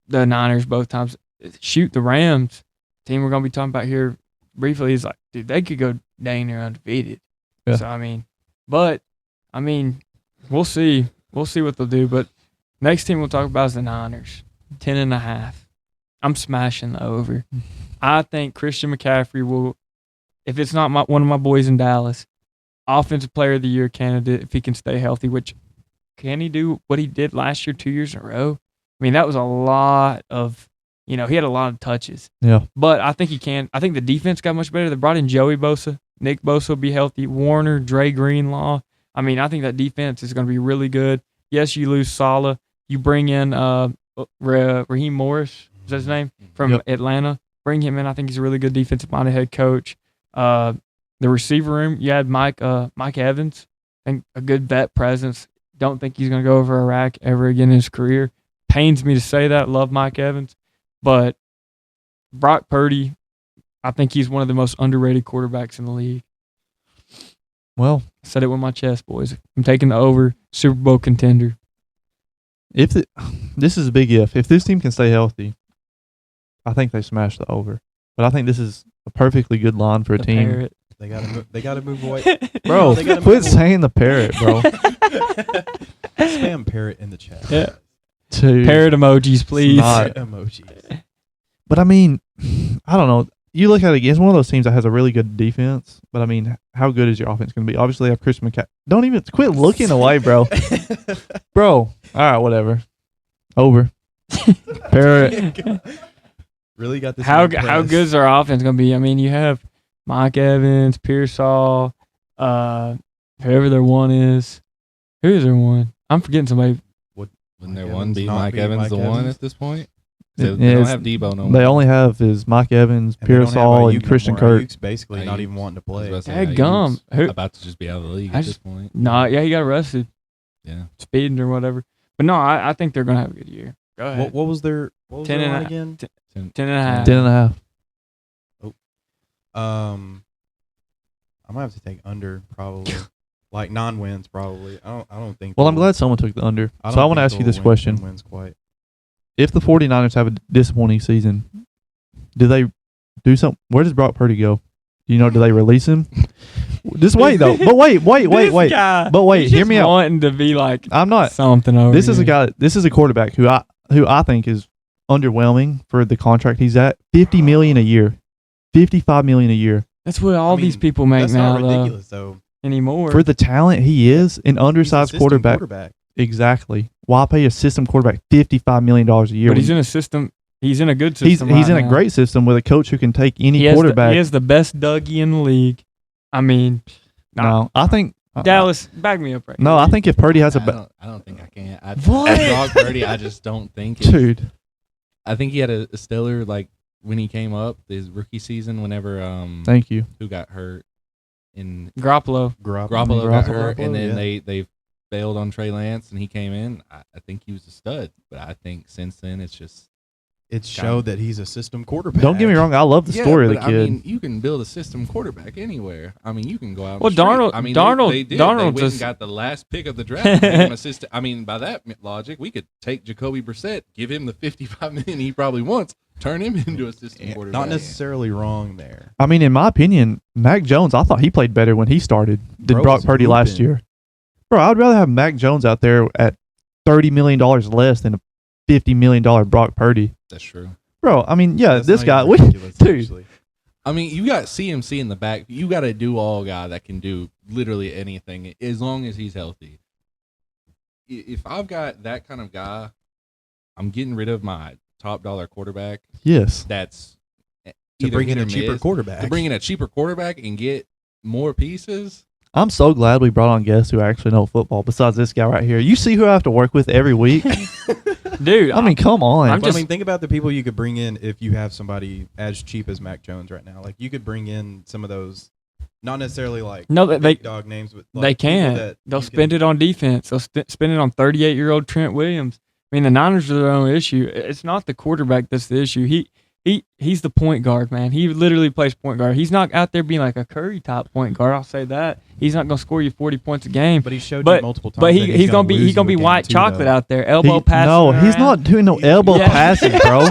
Niners both times. Shoot, the Rams team we're gonna be talking about here briefly is like, dude, they could go dang near undefeated. Yeah. So I mean, we'll see. We'll see what they'll do. But next team we'll talk about is the Niners, 10.5. I'm smashing the over. I think Christian McCaffrey will, if it's not one of my boys in Dallas, Offensive Player of the Year candidate if he can stay healthy. Which can he do what he did last year, 2 years in a row? I mean, that was a lot of. He had a lot of touches. Yeah. But I think he can. I think the defense got much better. They brought in Joey Bosa. Nick Bosa will be healthy. Warner, Dre Greenlaw. I mean, I think that defense is going to be really good. Yes, you lose Saleh. You bring in Raheem Morris, is that his name? From Atlanta. Bring him in. I think he's a really good defensive-minded head coach. The receiver room, you had Mike Evans. I think a good vet presence. Don't think he's going to go over Iraq ever again in his career. Pains me to say that. Love Mike Evans. But Brock Purdy, I think he's one of the most underrated quarterbacks in the league. Well, I said it with my chest, boys. I'm taking the over. Super Bowl contender. This is a big if. If this team can stay healthy, I think they smash the over. But I think this is a perfectly good line for a team. Parrot. They gotta move away. Bro, quit saying the parrot, bro. Spam parrot in the chat. Yeah. Dude, Parrot emojis, please. Not. Emojis. But I mean, I don't know. You look at it, it's one of those teams that has a really good defense. But I mean, how good is your offense going to be? Obviously, they have Chris McCaffrey. Don't even quit looking away, bro. Bro, all right, whatever. Over. Parrot. Really got this. How good is our offense going to be? I mean, you have Mike Evans, Pearsall, whoever their one is. Who is their one? I'm forgetting somebody. Wouldn't Mike there one Evans be not Mike be Evans Mike the one Evans? at this point? Yeah, They don't have Debo no more. They only have is Mike Evans, And they don't have Pearsall, Ayuk and no Christian more. Kirk. Ayuk's basically not even wanting to play. Dadgum. Who? About to just be out of the league I at this just- point. Yeah, he got arrested. Yeah. Speeding or whatever. But no, I think they're going to have a good year. Go ahead. What was their 10 and line a- again? 10.5. 10.5. I might have to take under probably. Like 9 wins probably. I don't think. Well, I'm glad someone took the under. I So I want to ask you this question. Wins quite. If the 49ers have a disappointing season, do they do something? Where does Brock Purdy go? Do they release him? Just wait, though. But wait. This guy, But wait, he's hear just me out. wanting to be like I'm not. something over This is a here. guy. This is a quarterback who I think is underwhelming for the contract he's at. $50 million a year, $55 million a year That's what all I these mean, people make That's now, not ridiculous though. anymore. for the talent he is. An He's an undersized assistant quarterback. Exactly. Why pay a system quarterback $55 million a year? But he's in a system. He's in a good He's system. in right a now. great system with a coach who can take any He has quarterback. he has the best Dougie in the league. I mean, No, I think Dallas, back me up right No, here. I think if Purdy has a I don't think I can. What? Brock Purdy, I just don't think. dude, I think he had a stellar when he came up his rookie season. Whenever Thank you. who got hurt in Garoppolo. Garoppolo got hurt, Garoppolo, and then yeah. they bailed on Trey Lance, and he came in. I think he was a stud, but I think since then it's just It showed that he's a system quarterback. Don't get me wrong. I love the story of the but, kid. I mean, you can build a system quarterback anywhere. I mean, you can go out. Well, on the street. Darnold- I mean, Darnold- they did. Darnold They went just- and got the last pick of the draft. And made him assistant. I mean, by that logic, we could take Jacoby Brissett, give him the $55 million he probably wants, turn him into a system quarterback. Not necessarily wrong there. I mean, in my opinion, Mac Jones, I thought he played better when he started than Bro Brock was Purdy last hooping. year. Bro, I'd rather have Mac Jones out there at $30 million less than a $50 million Brock Purdy. That's true. Bro, I mean, yeah, That's this not guy, even we, ridiculous, dude, actually. I mean, you got CMC in the back. You got a do-all guy that can do literally anything as long as he's healthy. If I've got that kind of guy, I'm getting rid of my top dollar quarterback. yes. That's To either bring in hit a or cheaper miss. quarterback. To bring in a cheaper quarterback and get more pieces. I'm so glad we brought on guests who actually know football besides this guy right here. You see who I have to work with every week? Dude, I mean, come on. I'm But, just- I mean, think about the people you could bring in if you have somebody as cheap as Mac Jones right now. Like, you could bring in some of those, not necessarily like No, they big dog names, but like they can. that They'll you spend it on defense. They'll spend it on 38-year-old Trent Williams. I mean, the Niners are their own issue. It's not the quarterback that's the issue. He's the point guard, man. He literally plays point guard. He's not out there being like a Curry type point guard. I'll say that. He's not going to score you 40 points a game. But he showed But- you multiple times. But that he's gonna be lose you a be game white too, chocolate though. out there, elbow passing. No, he's around. not doing no elbow Yeah. passing, bro.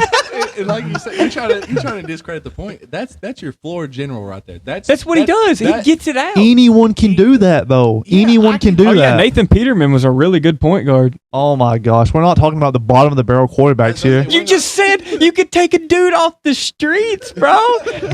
And like you said, you're trying to discredit the point. That's your floor general right there. That's That's what he does. He gets it out. Anyone can do that, though. Yeah, Anyone I can can- do Oh that. yeah, Nathan Peterman was a really good point guard. Oh my gosh, we're not talking about the bottom of the barrel quarterbacks here. We're You not- just said you could take a dude off the streets, bro.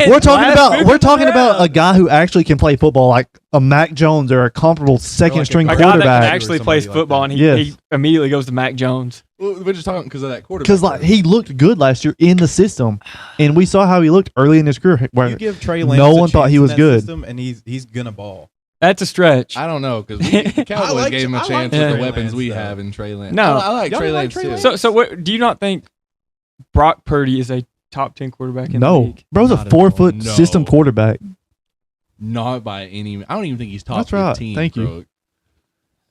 We're talking about a guy who actually can play football, like a Mac Jones or a comparable second string a guy that can quarterback. actually Or plays somebody like football, that. and Yes. he immediately goes to Mac Jones. We're just talking because of that quarterback. Because like he looked good last year in the system, and we saw how he looked early in his career. Where You give Trey Lance no a one thought chance he in was that good. system, and he's gonna ball. That's a stretch. I don't know because the Cowboys I like- gave him I a like chance Trey with the weapons Lance, we though. have in Trey Lance. No. I like Y'all Trey don't like Lance Trey too. Lance? So what do you not think Brock Purdy is a top 10 quarterback in the no, league? bro's a Not at all. 4-foot No. system quarterback. Not by any. I don't even think he's top That's right. 15. Thank you. bro.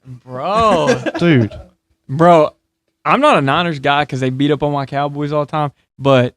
Bro, Dude, bro, I'm not a Niners guy because they beat up on my Cowboys all the time, but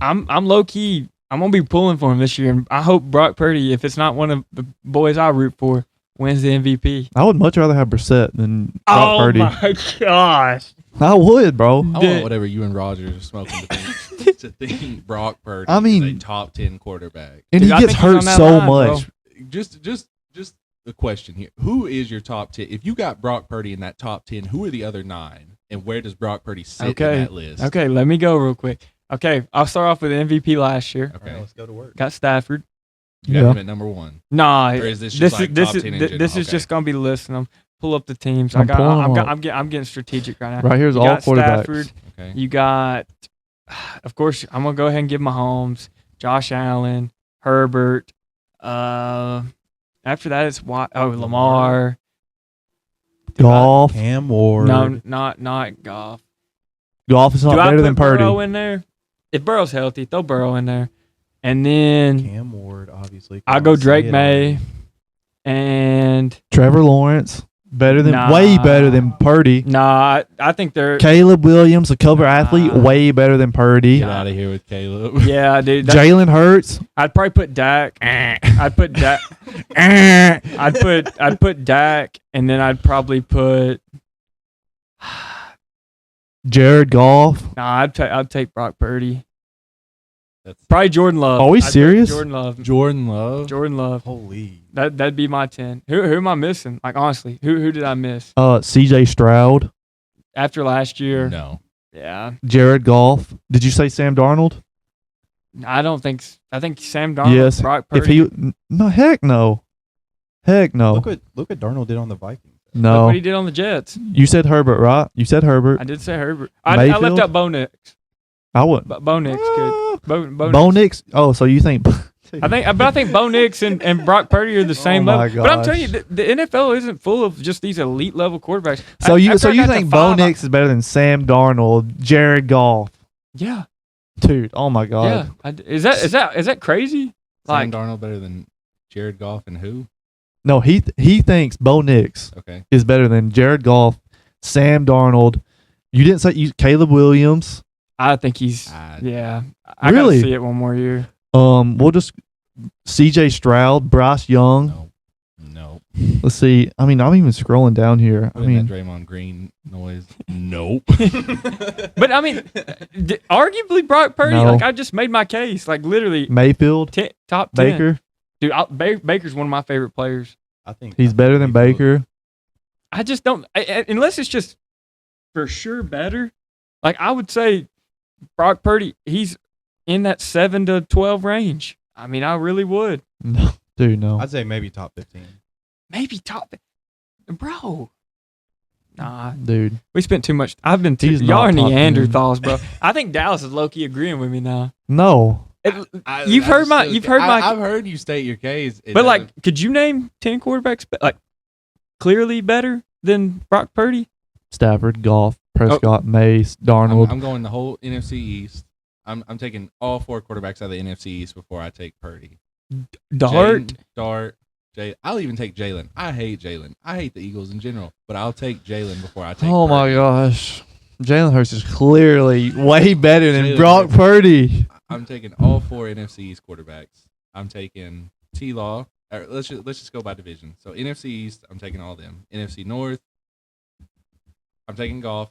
I'm low key. I'm gonna be pulling for him this year, and I hope Brock Purdy, if it's not one of the boys I root for, wins the MVP. I would much rather have Brissett than Brock Purdy. my gosh! I would, bro. I want Dude. whatever you and Rogers are smoking to think Brock Purdy I mean- is a top 10 quarterback. And Dude, he I gets think he's hurt on that so line, bro. much. Just a question here. Who is your top 10? If you got Brock Purdy in that top 10, who are the other 9? And where does Brock Purdy sit in Okay, that list? okay, let me go real quick. Okay, I'll start off with MVP last year. Okay. All right, let's go to work. Got Stafford. You got Yeah. him at number 1. Nah, Or is this just like top 10 in this general? is Okay. just gonna be the list, and I'm pull up the teams. I'm pulling them up. I'm getting strategic right now. Right here's You all got quarterbacks. Stafford. Okay. You got, of course, I'm gonna go ahead and give Mahomes, Josh Allen, Herbert. After that, it's Lamar. Golf. Cam Ward. No, not Goff. Golf is not Do I better put than Purdy. Burrow in there? If Burrow's healthy, throw Burrow in there, and then Cam Ward, obviously. I'll go Drake May, and Trevor Lawrence, way better than Purdy. nah, I think they're Caleb Williams, a cover athlete, way better than Purdy. Get out of here with Caleb. yeah, dude. Jalen Hurts, I'd probably put Dak. I'd put Dak. I'd put Dak, and then I'd probably put. Jared Goff. Nah, I'd take Brock Purdy. That's Probably Jordan Love. Are we I'd take serious? Jordan Love. Jordan Love. Jordan Love. Holy. That'd be my 10. Who am I missing? Like honestly, who did I miss CJ Stroud, after last year? No. Yeah, Jared Goff. Did you say Sam Darnold? I don't think. I think Sam Darnold. Yes. Brock Purdy. If he no, heck no. Heck no. Look what Darnold did on the Vikings. Look No. what he did on the Jets. You said Herbert, right? You said Herbert. I did say Herbert. I left Mayfield? out Bo Nix. I wouldn't. Bo Nix good. Bo Bo Nix. Nix. Oh, so you think I think Bo Nix and Brock Purdy are the same my level. But I'm telling you, gosh. the NFL isn't full of just these elite level quarterbacks. So you After I got to think Bo 5, Nix is better than Sam Darnold, Jared Goff? Yeah. Dude, oh my God. Yeah, is that crazy? Sam Darnold better than Jared Goff and who? No, he thinks Bo Nix Okay. is better than Jared Goff, Sam Darnold. You didn't say Caleb Williams. I think he's yeah. I Really? gotta see it one more year. We'll just C.J. Stroud, Bryce Young. No. Let's see. I mean, I'm even scrolling down here. I mean, that Draymond Green noise. Nope. But I mean, arguably Brock Purdy. No. Like I just made my case. Like literally Mayfield, top 10. Baker. Dude, Baker's one of my favorite players. I think He's better than Baker. I just don't unless it's just for sure better. Like I would say, Brock Purdy. He's in that 7 to 12 range. I mean, I really would. No, dude, no. I'd say maybe top 15. Maybe top, bro. Nah, Dude, we spent too much. I've been He's y'all are not top 10. Neanderthals, bro. I think Dallas is low key agreeing with me now. no. You've heard my. I've heard you state your case. But like, could you name 10 quarterbacks like clearly better than Brock Purdy? Stafford, Goff, Prescott, Mace, Darnold. I'm going the whole NFC East. I'm taking all 4 quarterbacks out of the NFC East before I take Purdy. Dart. I'll even take Jalen. I hate Jalen. I hate the Eagles in general, but I'll take Jalen before I take Oh Purdy. my gosh. Jalen Hurts is clearly way better than Jalen Brock Hurts. Purdy. I'm taking all 4 NFC East quarterbacks. I'm taking T-Law. Let's just go by division. So NFC East, I'm taking all of them. NFC North, I'm taking Goff,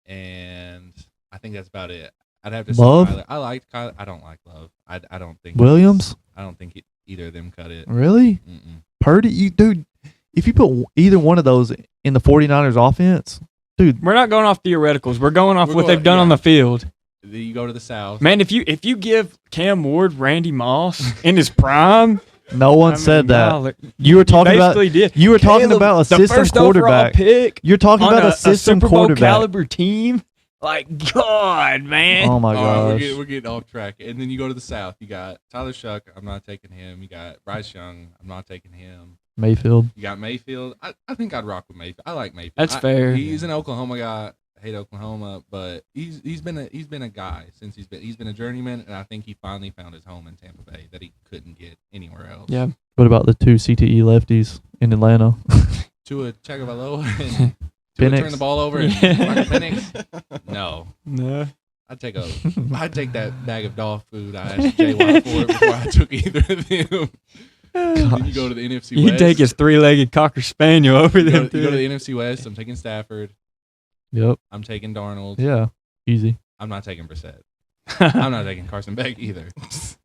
and I think that's about it. I'd have to Love? say Kyler. I liked Kyler. I don't like Love. I don't think Williams? I don't think either of them cut it. Really? Mm-mm. Purdy? Dude, if you put either one of those in the 49ers offense, dude. We're not going off theoreticals. We're going off We're what going- they've done on yeah. the field. You go to the South. Man, if you give Cam Ward Randy Moss in his prime, No one I mean, said that. y'all- You were talking about basically did. you were talking Caleb, about a the system first overall quarterback. pick You're talking on about a a system Super Bowl quarterback. caliber team. Like God, man. Oh my All right, gosh. we're getting off track. And then you go to the South. You got Tyler Shuck. I'm not taking him. You got Bryce Young. I'm not taking him. Mayfield. You got Mayfield. I think I'd rock with Mayfield. I like Mayfield. That's fair. He's an Oklahoma guy. I hate Oklahoma, but he's been a guy since he's been a journeyman, and I think he finally found his home in Tampa Bay that he couldn't get anywhere else. Yeah. What about the 2 CTE lefties in Atlanta? Tua Tagovailoa and Penix. turn the ball over and Michael Penix. No. No. I'd take that bag of dog food I asked JY for before I took either of them. Then you go to the NFC West. You take his 3-legged Cocker Spaniel over You there. go to the NFC West. I'm taking Stafford. Yep. I'm taking Darnold. Yeah. Easy. I'm not taking Brissett. I'm not taking Carson Beck either.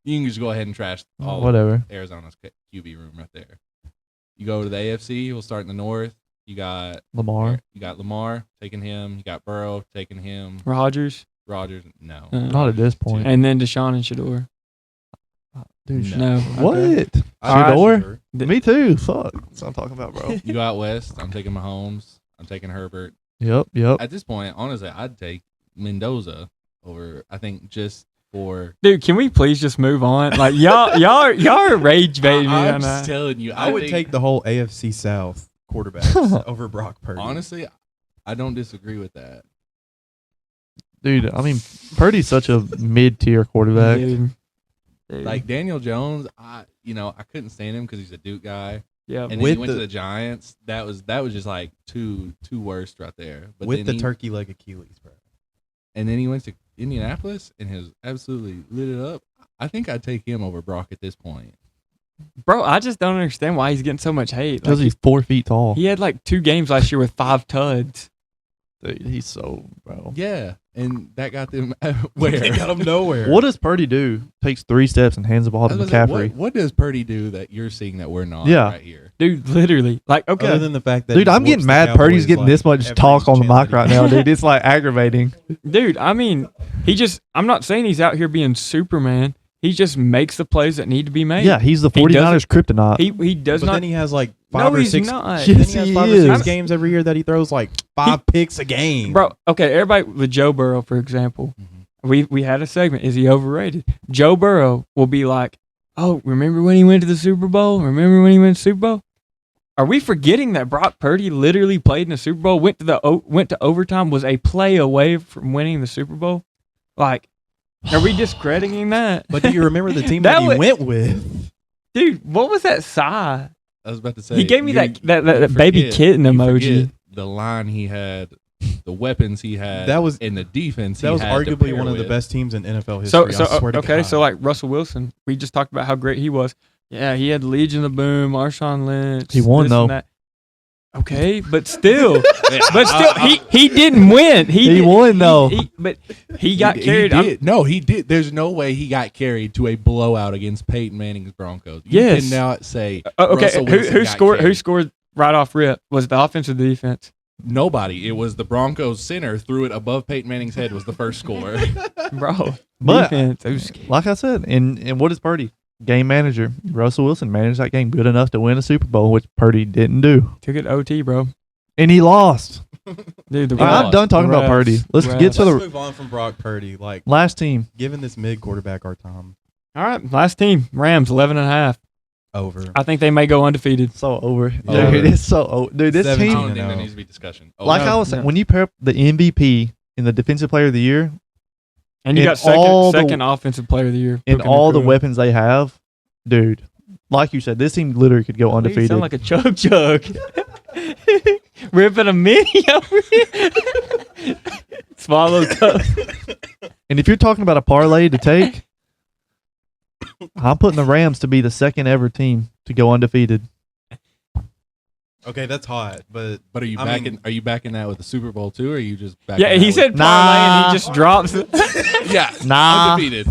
You can just go ahead and trash all Whatever. of Arizona's QB room right there. You go to the AFC. We'll start in the North. You got Lamar. You got Lamar, taking him. You got Burrow, taking him. Rodgers. No. Not at this point. And then Deshaun and Shador. Dude, No. what? Okay. Shador? Th- Me too. Fuck. That's what I'm talking about, bro. You go out west. I'm taking Mahomes. I'm taking Herbert. Yep. At this point, honestly, I'd take Mendoza over. I think just for. Dude, can we please just move on? Like y'all are rage baiting me I'm on just that. telling you. I would think- take the whole AFC South quarterbacks over Brock Purdy. Honestly, I don't disagree with that. Dude, I mean, Purdy's such a mid-tier quarterback. Dude. Like Daniel Jones, I couldn't stand him because he's a Duke guy. Yeah. And then With he went to the- the Giants. That was just like two worst right there. But with then the he- turkey leg Achilles, bro. And then he went to Indianapolis and has absolutely lit it up. I think I'd take him over Brock at this point. Bro, I just don't understand why he's getting so much hate. Because Like, he's 4 feet tall. he had like 2 games last year with 5 tuds. Dude, he's so, bro. Yeah, and that got them where? They got him nowhere. What does Purdy do? Takes 3 steps and hands the ball I to was gonna say, McCaffrey. what does Purdy do that you're seeing that we're not Yeah. right here? Dude, literally. Like, okay. Other than the fact that Dude, he I'm whoops getting the mad. Purdy's Cowboys, getting like, this much every talk on the chance mic that right he now, gets. dude. It's like aggravating. Dude, I mean, I'm not saying he's out here being Superman. He just makes the plays that need to be made. Yeah, he's the He 49ers kryptonite. He does But not. then he has like No, 5 or he's 6. not. Yes, Then he has he 5 or is. 6 games every year that he throws like 5 picks a game. Bro, okay, everybody with Joe Burrow, for example, Mhm. we had a segment. Is he overrated? Joe Burrow will be like, oh, remember when he went to the Super Bowl? Remember when he went to the Super Bowl? Are we forgetting that Brock Purdy literally played in the Super Bowl, went to overtime, was a play away from winning the Super Bowl? Like, Are we discrediting that? But do you remember the team That that he went with? Dude, what was that sigh? I was about to say He gave me you that baby forget- kitten you emoji. forget The line he had, the weapons he had, That was- in the defense. That he was had to arguably pair one of the with. best teams in NFL history. So I swear to okay, God. so like Russell Wilson, we just talked about how great he was. Yeah, he had Legion of Boom, Marshawn Lynch. He won, this though. and that. Okay, but still, Yeah, he didn't win. He won, though. But he got He carried. did. No, he did. There's no way he got carried to a blowout against Peyton Manning's Broncos. You Yes. cannot say. Okay, Russell Wilson who got scored? Who carried. scored right off rip? Was it the offense or the defense? Nobody. It was the Broncos center threw it above Peyton Manning's head was the first score. Bro, But- defense. It was, Like I said, and what is Purdy? Game manager. Russell Wilson managed that game good enough to win a Super Bowl, which Purdy didn't do. took it to OT, bro. And he lost. Dude, the He All right, lost. I'm done talking about Refs. Purdy. Let's Refs. get to Let's the move on from Brock Purdy. Like, last team. giving this mid quarterback our time. All right, last team, Rams, 11.5. Over. I think they may go undefeated. So over. Over. Dude, it's so over. Dude, this 17 I team, don't think there No. needs to be discussion. Oh, like no, I was saying, no. when you pair up the MVP and the Defensive Player of the Year And you In got all second the- offensive player of the year. and Puka all the Nacua. weapons they have, dude, like you said, this team literally could go You undefeated. sound like a chug. Ripping a mini over here. Swallow cup. And if you're talking about a parlay to take, I'm putting the Rams to be the second ever team to go undefeated. Okay, that's hot, but But are you I backing? mean- Are you backing that with the Super Bowl too, or are you just backing? Yeah, that he with- said parlay and he just drops it. yeah, Nah. undefeated.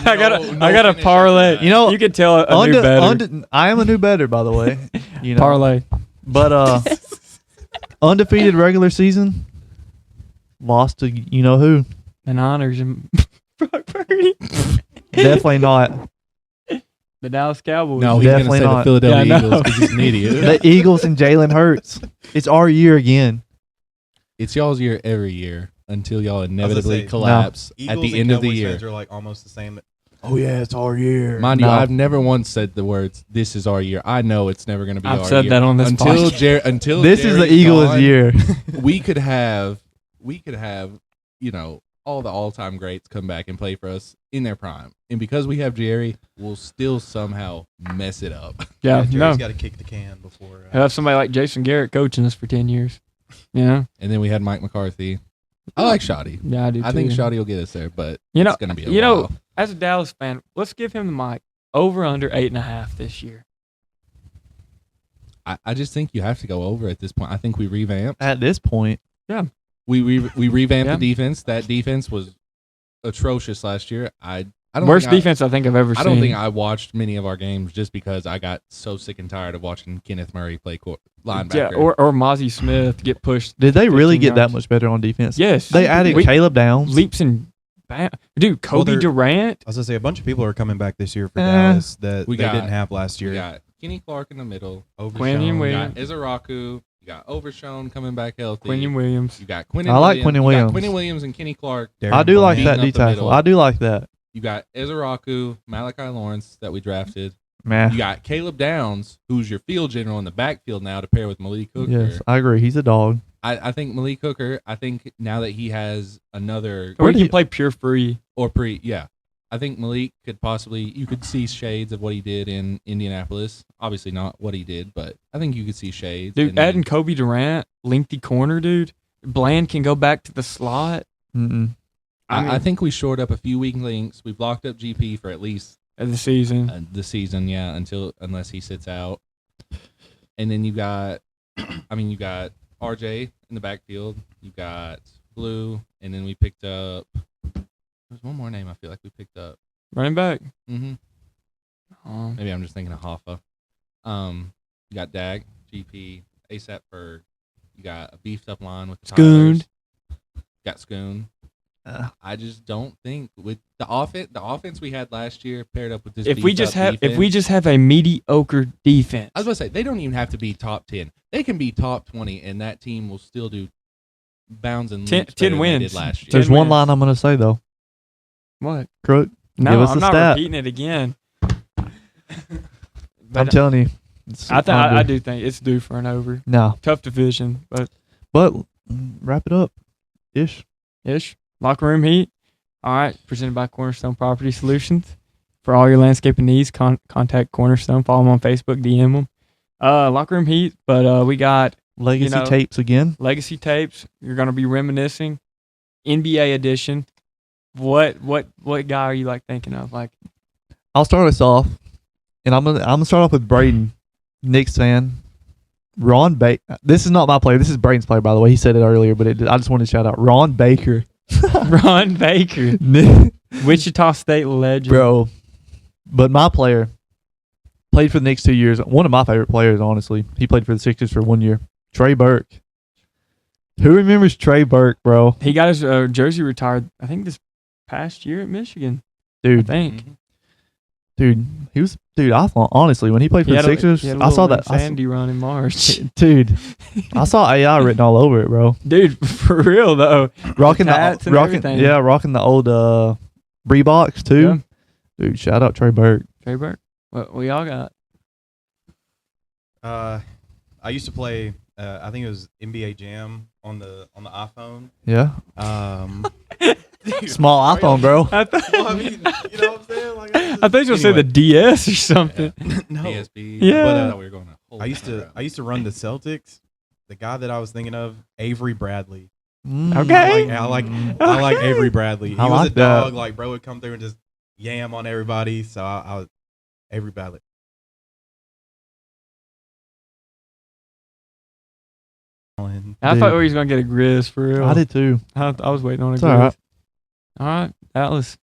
I got a finish parlay. after that. You know, You can tell a new better. I am a new better, by the way. You know, Parlay. but undefeated regular season, lost to you know who? And honors and Brock Purdy. Definitely not. The Dallas Cowboys. No, he's gonna Definitely say not. the Philadelphia Yeah, I know. Eagles because he's an idiot. The Eagles and Jalen Hurts. It's our year again. It's y'all's year every year until y'all inevitably say, collapse Eagles at the and end of the Cowboys year. fans are like almost the same. Oh yeah, it's our year. Mind you, No. I've never once said the words "This is our year." I know it's never going to be. I've our said year. that on this until podcast. until This is the Jerry's Eagles' gone, year. We could have, you know, all the all-time greats come back and play for us in their prime, and because we have Jerry, we'll still somehow mess it up. Yeah, Jerry's no. got to kick the can before. He'll have somebody like Jason Garrett coaching us for 10 years. Yeah. And then we had Mike McCarthy. I like Shoddy. Yeah, I do I think too. Shoddy will get us there, but You know- it's going to be a you know- while. As a Dallas fan, let's give him the mic. Over under 8.5 this year. I just think you have to go over at this point. I think we revamped. At this point, We revamped Yeah. the defense. That defense was atrocious last year. I don't Worst think I- defense I think I've ever seen. I don't think I watched many of our games just because I got so sick and tired of watching Kenneth Murray play linebacker. Yeah, or Mozzie Smith get pushed. did they really 15 get that yards. much better on defense? Yes. They added We- Caleb Downs. leaps and dude, Kobe they're- Durant. I was gonna say a bunch of people are coming back this year for Eh. Dallas that We they got- didn't have last You year. got Kenny Clark in the middle. Quentin You Williams. got Izaraku. You got Overshown coming back healthy. Quentin Williams. You got Quentin I like Williams. Quentin You got Williams. Quentin Williams and Kenny Clark. I do like Bland that up D the tackle. middle. I do like that. You got Izaraku, Malachi Lawrence that we drafted. Man. You got Caleb Downs, who's your field general in the backfield now to pair with Malik Hooker. Yes, I agree. He's a dog. I think Malik Hooker, I think now that he has another Or he do can you- play pure free. yeah. I think Malik could possibly, you could see shades of what he did in Indianapolis. Obviously not what he did, but I think you could see shades. Dude, And then- adding Kobe Durant, lengthy corner, dude. Bland can go back to the slot. Mm-mm. I think we shored up a few weak links. We blocked up GP for at least Of the season. the season, yeah, unless he sits out. And then you got, you got RJ in the backfield. You got Blue, and then we picked up. There's one more name I feel like we picked up. Running back. Mm-hmm. Um, Maybe I'm just thinking of Hoffa. You got Dag, GP, ASAP Ferg. You got a beefed up line with the Schooned. Tylers. Got Schoon. Uh, I just don't think with the offense we had last year paired up with this. if we beefed just up have if defense, we just have a mediocre defense. I was going to say they don't even have to be top 10. They can be top 20, and that team will still do bounds and 10 leaps better than they wins. did last year. There's 10 one wins. line I'm going to say, though. What? Crook, No, give us I'm a not stat. repeating it again. I'm But telling you. It's I under. do think it's due for an over. No. Tough division, but But wrap it up. Ish. ish. Locker room heat. All right, presented by Cornerstone Property Solutions. For all your landscaping needs, contact Cornerstone. Follow them on Facebook, DM them. Locker room heat, but we got Legacy tapes again. Legacy tapes. You're gonna be reminiscing. NBA edition. What guy are you like thinking of? Like, I'll start us off, and I'm gonna start off with Brayden, Knicks fan. Ron Baker. This is not my player. This is Brayden's player, by the way. He said it earlier, but I just wanted to shout out Ron Baker. Ron Baker, Wichita State legend, bro. But my player played for the Knicks 2 years. One of my favorite players, honestly. He played for the Sixers for 1 year. Trey Burke. Who remembers Trey Burke, bro? He got his jersey retired, I think, this past year at Michigan. Dude, I think. He was. Dude, I thought honestly when he played for the Sixers, I saw that Sandy run in March. Dude, I saw AI written all over it, bro. Dude, for real though, rocking the old Reeboks too. Yeah. Dude, shout out Trey Burke. Trey Burke. What we all got? I used to play. I think it was NBA Jam on the iPhone. Yeah. Dude, small iPhone, bro. Well, I mean, you know what I'm saying? Like, I thought you were gonna say the DS or something. no. PSP. Yeah. But, I thought we were going to I used to run the Celtics. The guy that I was thinking of, Avery Bradley. Okay. I like Avery Bradley. He I was like a dog. that. Like, bro would come through and just yam on everybody. So I was Avery Bradley. I thought we was gonna get a Grizz for real. I did too. I was waiting on a It's Grizz. all right. All right, Dallas.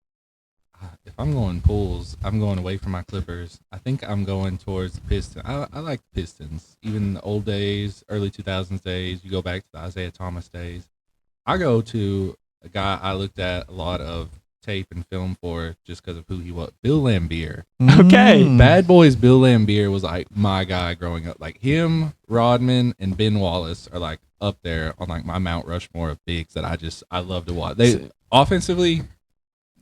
If I'm going Bulls, I'm going away from my Clippers. I think I'm going towards the Pistons. I like the Pistons. Even in the old days, early 2000s days, you go back to the Isaiah Thomas days. I go to a guy I looked at a lot of tape and film for just because of who he was. Bill Laimbeer. Okay. Bad Boys Bill Laimbeer was like my guy growing up. Like him, Rodman, and Ben Wallace are like up there on like my Mount Rushmore of bigs that I love to watch. They offensively,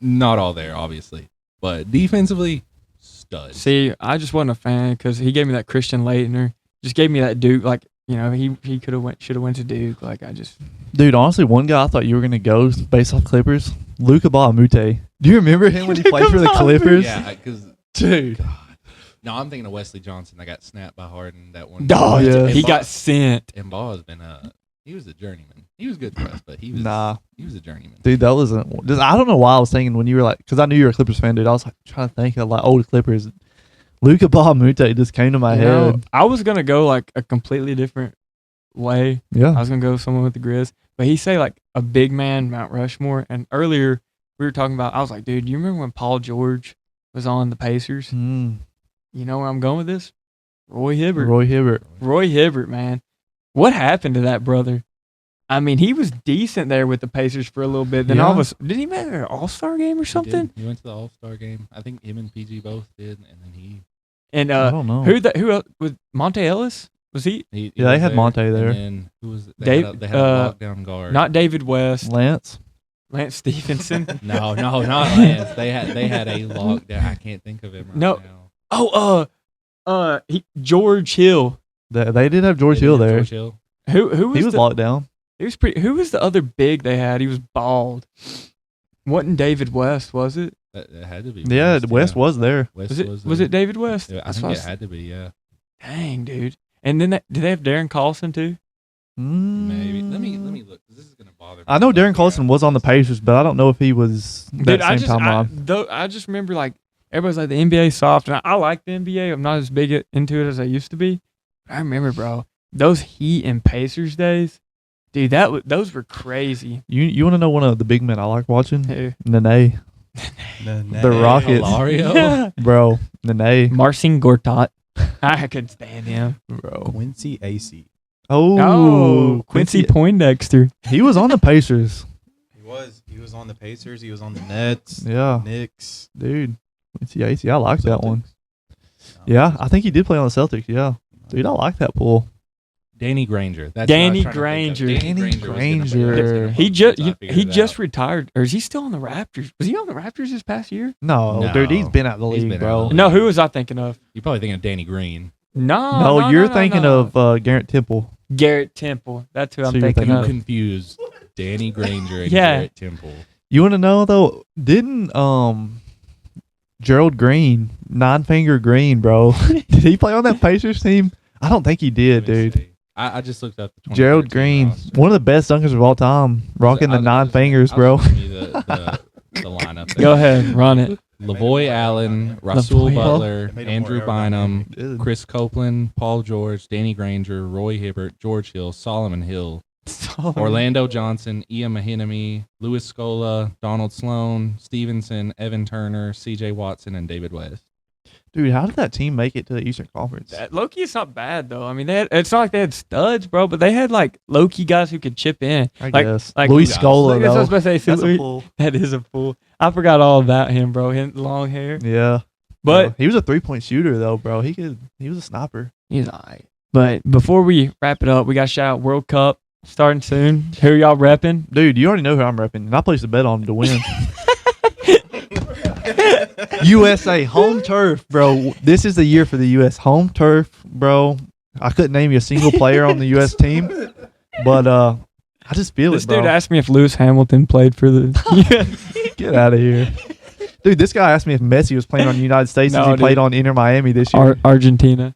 not all there, obviously, but defensively, studs. See, I just wasn't a fan because he gave me that Christian Laettner. Just gave me that Duke. Like, you know, he should have went to Duke. Like, I just. Dude, honestly, one guy I thought you were gonna go based off Clippers, Luka Bahamute. Do you remember him when he played for the Clippers? Yeah, because dude. God. No, I'm thinking of Wesley Johnson. That got snapped by Harden that one. Oh, yeah. And he Ba- got sent. And Ba has been he was a journeyman. He was good for us, but he was he was a journeyman. Dude, that wasn't. I don't know why I was thinking when you were like, because I knew you were a Clippers fan, dude. I was like trying to think of like old Clippers. Luka Bahamute just came to my head. I was gonna go like a completely different way. I Yeah. was gonna go someone with the Grizz, but he say like a big man Mount Rushmore. And earlier we were talking about. I was like, dude, you remember when Paul George was on the Pacers? Mm. You know where I'm going with this? Roy Hibbert. Roy Hibbert. Man. What happened to that brother? I mean, he was decent there with the Pacers for a little bit. Then all of us, did he make an All-Star game or something? He went to the All-Star game. I think him and PG both did, and then he. And I don't know. who else was Monte Ellis? Was he? He Yeah, they was had Monte there. And then who was it? Dave- They had a lockdown guard. Not David West. Lance. Lance Stevenson. No, not Lance. They had a lockdown. I can't think of him right No. now. George Hill. They did have George Hill there. George Hill. Who was He was locked down. He was pretty. Who was the other big they had? He was bald. Wasn't David West? Was it? That had to be. Yeah, West was there. West Was it David West? Yeah, I That's think what it had to be. Yeah, Dang, dude. And then did they have Darren Collison too? maybe. Let me look. 'Cause this is gonna bother me. I know Darren Collison was on the Pacers, but I don't know if he was that same timeline. I just remember like everybody's like the NBA soft, and I like the NBA. I'm not as big into it as I used to be. But I remember, bro, those Heat and Pacers days, dude. Those were crazy. You want to know one of the big men I like watching? Who? Nene. The Rockets. Hilario? Yeah. Bro, Nene. Marcin Gortat. I could stand him. Bro. Quincy AC. Oh, Quincy Poindexter. He was on the Pacers. He was on the Pacers. He was on the Nets. Yeah, Knicks. dude. Quincy AC. I like that one. Celtics. Yeah, I think he did play on the Celtics. Yeah, dude, I like that pool. Danny Granger. That's Danny what I was trying to Granger. think of. Danny was gonna Granger. be- He once I figured he it just out. retired, or is he still on the Raptors? Was he on the Raptors this past year? No, dude, he's been out of the He's league, been bro. out of the No, who was I thinking of? You're probably thinking of Danny Green. No, you're thinking of Garrett Temple. Garrett Temple. That's who I'm So you're thinking You of. confused Danny Granger and Yeah. Garrett Temple. You want to know though? Didn't Gerald Green, Nine Finger Green, bro? Did he play on that Pacers team? I don't think he did, Let me dude. see. I just looked up the Gerald 2013 Green, roster. one of the best dunkers of all time, rocking the nine fingers, bro. The lineup. There. Go ahead, run it. Lavoy Allen, Rasul Lavoy. Butler, They made him Andrew more Bynum, Good. Chris Copeland, Paul George, Danny Granger, Roy Hibbert, George Hill, Solomon Hill, Orlando Johnson, Ian Mahinami, Louis Scola, Donald Sloan, Stevenson, Evan Turner, C.J. Watson, and David West. Dude, how did that team make it to the Eastern Conference? Low-key, it's not bad, though. I mean, it's not like they had studs, bro, but they had, like, low-key guys who could chip in. I like, guess. like Luis That's Scola, what I was though. about to say. That's a fool. That is a fool. I forgot all about him, bro. Him, long hair. Yeah. But Bro, he was a 3-point shooter, though, bro. He was a sniper. he's all right. But before we wrap it up, we got to shout out World Cup starting soon. Who y'all repping? Dude, you already know who I'm repping, and I placed a bet on him to win. USA, home turf, bro. This is the year for the U.S. home turf, bro. I couldn't name you a single player on the U.S. team, but I just feel This it, bro. dude asked me if Lewis Hamilton played for the. Get out of here. Dude, this guy asked me if Messi was playing on the United States since No, he dude. played on Inter Miami this year. Argentina.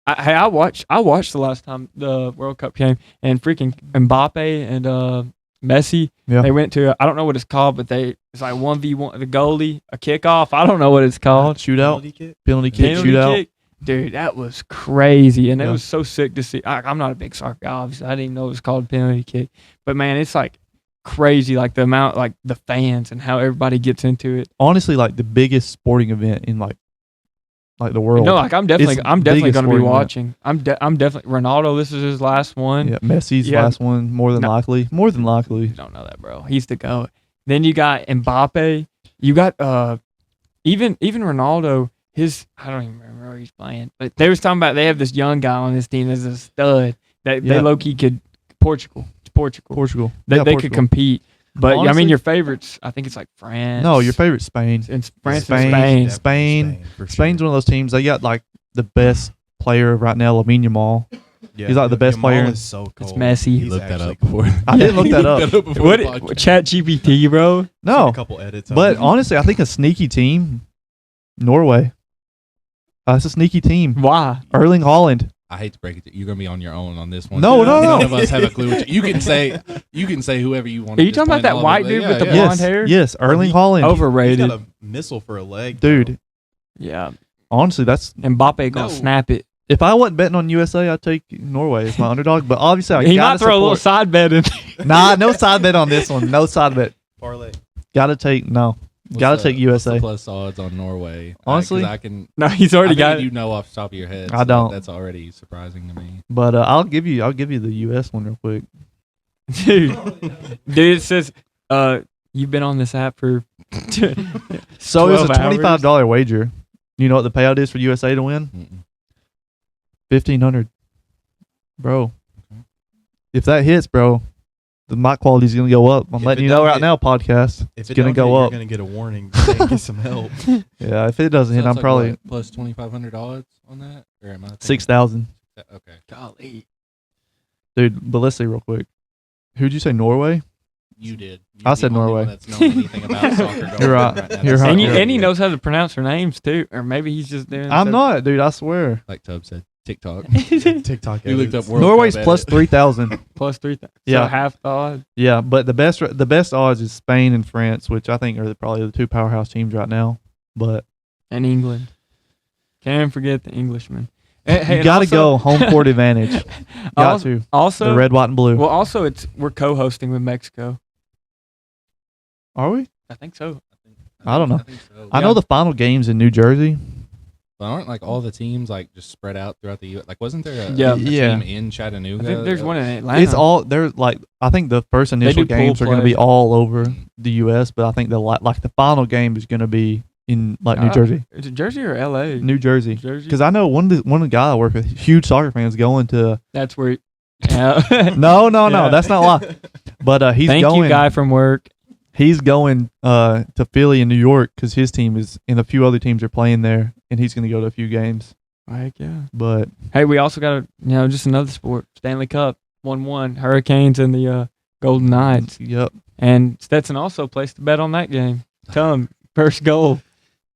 I watched the last time the World Cup came, and freaking Mbappe and Messi. Yeah. They went to I don't know what it's called, but it's like 1v1 the goalie, a kickoff. I don't know what it's called. Shootout, penalty kick, Penalty shootout. kick. Dude, that was crazy, and it Yeah. was so sick to see. I'm not a big soccer guy, obviously. I didn't even know it was called penalty kick, but man, it's like crazy, like the amount, like the fans and how everybody gets into it. Honestly, like the biggest sporting event in like the world. No, like I'm definitely the going to biggest be sporting event. watching. I'm definitely Ronaldo. This is his last one. Yeah, Messi's Yeah. last one, more than No. likely. More than likely. You don't know that, bro. He's the GOAT. Then you got Mbappe. You got even Ronaldo. I don't even remember where he's playing, but they was talking about they have this young guy on this team that's a stud that they Yeah. low key could Portugal. Portugal. They Yeah, could Portugal. compete. But I Honestly- mean, your favorites. I think it's like France. No, your favorite Spain. It's France Spain. and Spain. Spain. for Spain's sure. one of those teams. They got like the best player right now, Lamine Yamal. Yeah, he's like the best Yamal player. Is so cold. It's Messi. He's Look that actually up cold. before. I didn't look that up. before What the podcast. Chat GPT, bro? Seen No, a couple edits. on but it. honestly, I think a sneaky team, Norway. That's a sneaky team. Why? Erling Haaland. I hate to break it to you. You're gonna be on your own on this one. No, no, None no. of us have a clue. You can say whoever you want. Are you talking about that white dude with the blonde Yes, hair? yes, Erling He- Haaland. He's Overrated. got a missile for a leg, Dude, Yeah. honestly, that's Mbappe gonna No. snap it. if I wasn't betting on USA, I'd take Norway as my underdog. But obviously, I He gotta might throw a little support. side bet in. Nah, no side bet on this one. No side bet. parlay. Gotta take no. Gotta take USA. Plus odds on Norway. Honestly? 'Cause I can. No, he's already I got figured it. you know off the top of your head. I so don't. That's already surprising to me. But I'll give you the US one real quick. Dude, it says, you've been on this app for So it's a 12 hours. $25 wager. You know what the payout is for USA to win? Mm-mm. $1,500. Bro. If that hits, bro, the mic quality is gonna go up. I'm If letting it you know don't right hit- now, podcast. If It's it gonna don't go hit, up. You're gonna get a warning. Get some help. Yeah, if it doesn't hit, So I'm it's like probably what, plus $2,500 on that, or am I thinking- 6,000. Okay. golly. Dude, but let's see real quick. Who'd you say, Norway? You did. You're I the said only one Norway. That's known anything about soccer going You're on right. now. You're right. And he knows how to pronounce her names too, or maybe he's just doing. I'm not, dude. I swear. Like Tubbs said, TikTok. TikTok. You looked up edits. World Norway's Cup plus edit. 3,000. plus 3,000. Yeah. So half the odds. Yeah, but the best odds is Spain and France, which I think are probably the two powerhouse teams right now. But And England. Can't forget the Englishman. you got to go home court advantage. Got also, to. Also, The red, white, and blue. well, also we're co-hosting with Mexico. Are we? I think so. I don't know. think so. I know the final game's in New Jersey. But aren't like all the teams like just spread out throughout the U.S.? Like, wasn't there a Yeah. team in Chattanooga? I think there's one in Atlanta. It's all there's like I think the first initial do pool games are going to play. be all over the U.S., but I think like the final game is going to be in like New Jersey, Is it Jersey or L.A.? New Jersey. Jersey. Because I know one of the guy I work with, huge soccer fans, going to. That's where. Yeah. No, Yeah. that's not why. But he's Thank going. you, guy from work. He's going to Philly and New York because his team is and a few other teams are playing there, and he's going to go to a few games. Heck yeah. But Hey, we also got just another sport, Stanley Cup, 1-1. Hurricanes and the Golden Knights. Yep. And Stetson also placed a bet on that game. Tell him, first goal.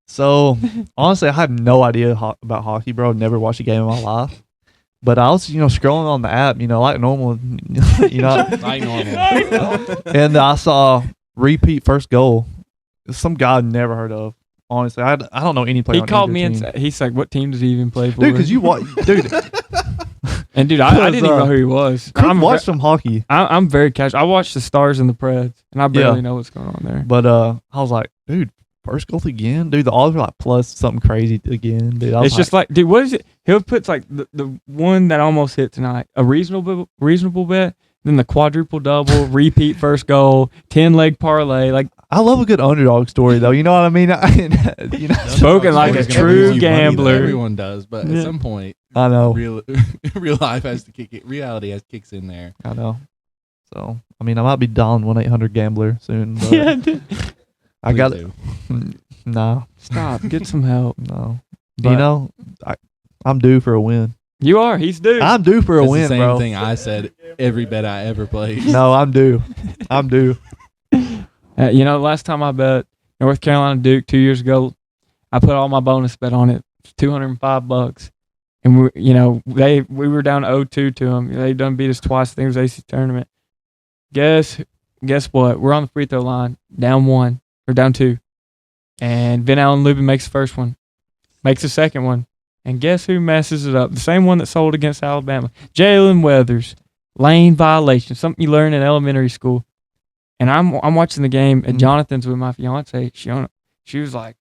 So, honestly, I have no idea about hockey, bro. I've never watched a game in my life. But I was, scrolling on the app, like normal, Like normal. and I saw repeat first goal. Some guy I'd never heard of. Honestly, I don't know any player. He called me and he's like, "What team does he even play for?" Dude, because you watch, dude. And dude, I didn't even know who he was. I watched some hockey. I'm very casual. I watch the Stars and the Preds, and I barely know what's going on there. But I was like, dude, first goal again, dude. The odds were like plus something crazy again, dude. It's just like, dude, what is it? He'll put like the one that almost hit tonight, a reasonable bet, then the quadruple double, repeat first goal, 10-leg parlay, like. I love a good underdog story, though. You know what I mean? Spoken like a true gambler. Everyone does, but at some point, I know. Real life has to kick it. Reality kicks in there. I know. So, I mean, I might be dialing 1-800-GAMBLER soon. But Yeah, dude. I got it. No. Stop. Get some help. No. But- I'm due for a win. You are. He's due. I'm due for a That's win, the same bro. thing I said every bet I ever played. No, I'm due. I'm due. Last time I bet North Carolina Duke 2 years ago, I put all my bonus bet on it, $205, and we were down 0-2 to them. They done beat us twice. I think it was AC tournament. Guess what? We're on the free throw line, down 1 or down 2, and Vin Allen Lubin makes the first one, makes the second one, and guess who messes it up? The same one that sold against Alabama, Jalen Weathers, lane violation, something you learn in elementary school. And I'm watching the game, and Jonathan's with my fiance. She was like,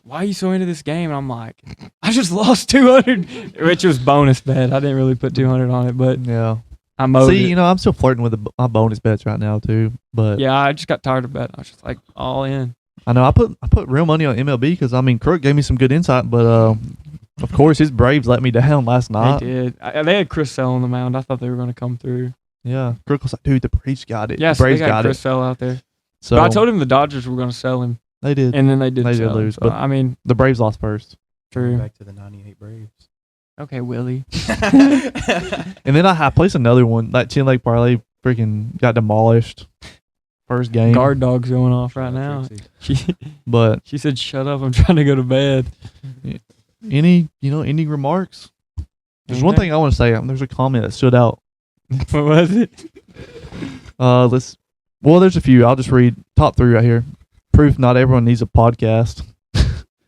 "Why are you so into this game?" And I'm like, "I just lost 200," which was bonus bet. I didn't really put 200 on it, but Yeah. I'm over See, it. I'm still flirting with my bonus bets right now, too. But Yeah, I just got tired of betting. I was just like all in. I know I put real money on MLB because, Crook gave me some good insight. But, of course, his Braves let me down last night. They did. They had Chris Sale on the mound. I thought they were going to come through. Yeah. Crook was like, dude, the Braves got it. Yes, the Braves they got Chris it. Sale out there. So But I told him the Dodgers were going to sell him, they did. and then they did They did sell him. lose, So, but- I mean, The Braves lost first. true. Back to the '98 Braves. Okay, Willie. And then I placed another one. That 10-leg parlay freaking got demolished. First game. Guard dog's going off right now. But She said, "Shut up! I'm trying to go to bed." any remarks? There's one thing I want to say. There's a comment that stood out. What was it? There's a few. I'll just read top 3 right here. Proof not everyone needs a podcast.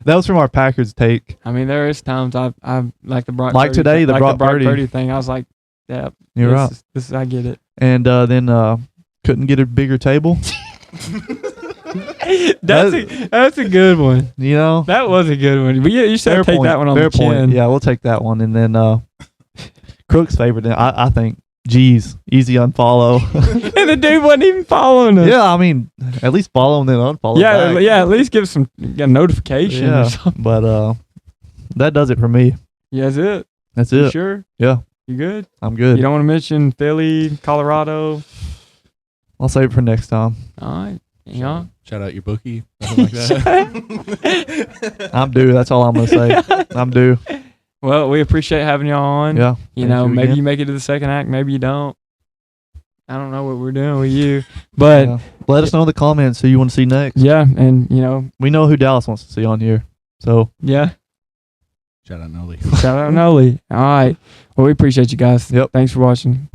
That was from our Packers take. I mean, there is times I like the Brock. Like Purdy today, thing, the Brock Purdy. Purdy thing. I was like, "Yeah, You're right. This I get it." And then couldn't get a bigger table. That's a good one. That was a good one. But yeah, you should take that one on the chin. Yeah, we'll take that one. And then Crook's favorite. I think. Geez, easy unfollow. And the dude wasn't even following us. Yeah, at least follow and then unfollow. Yeah, back. yeah. At least give some notification. Or something. But that does it for me. Yeah, that's it. That's You it. sure? Yeah, You good? I'm good. You don't want to mention Philly, Colorado? I'll save it for next time. All right. Yeah. Shout out your bookie. Nothing like that. I'm due. That's all I'm gonna say. I'm due. Well, we appreciate having y'all on. Yeah. You Thank know, maybe again. you make it to the second act, maybe you don't. I don't know what we're doing with you, but Yeah. Let us know in the comments who you want to see next. yeah, and We know who Dallas wants to see on here. So yeah. Shout out Noli. Shout out Noli. All right. Well, we appreciate you guys. Yep. Thanks for watching.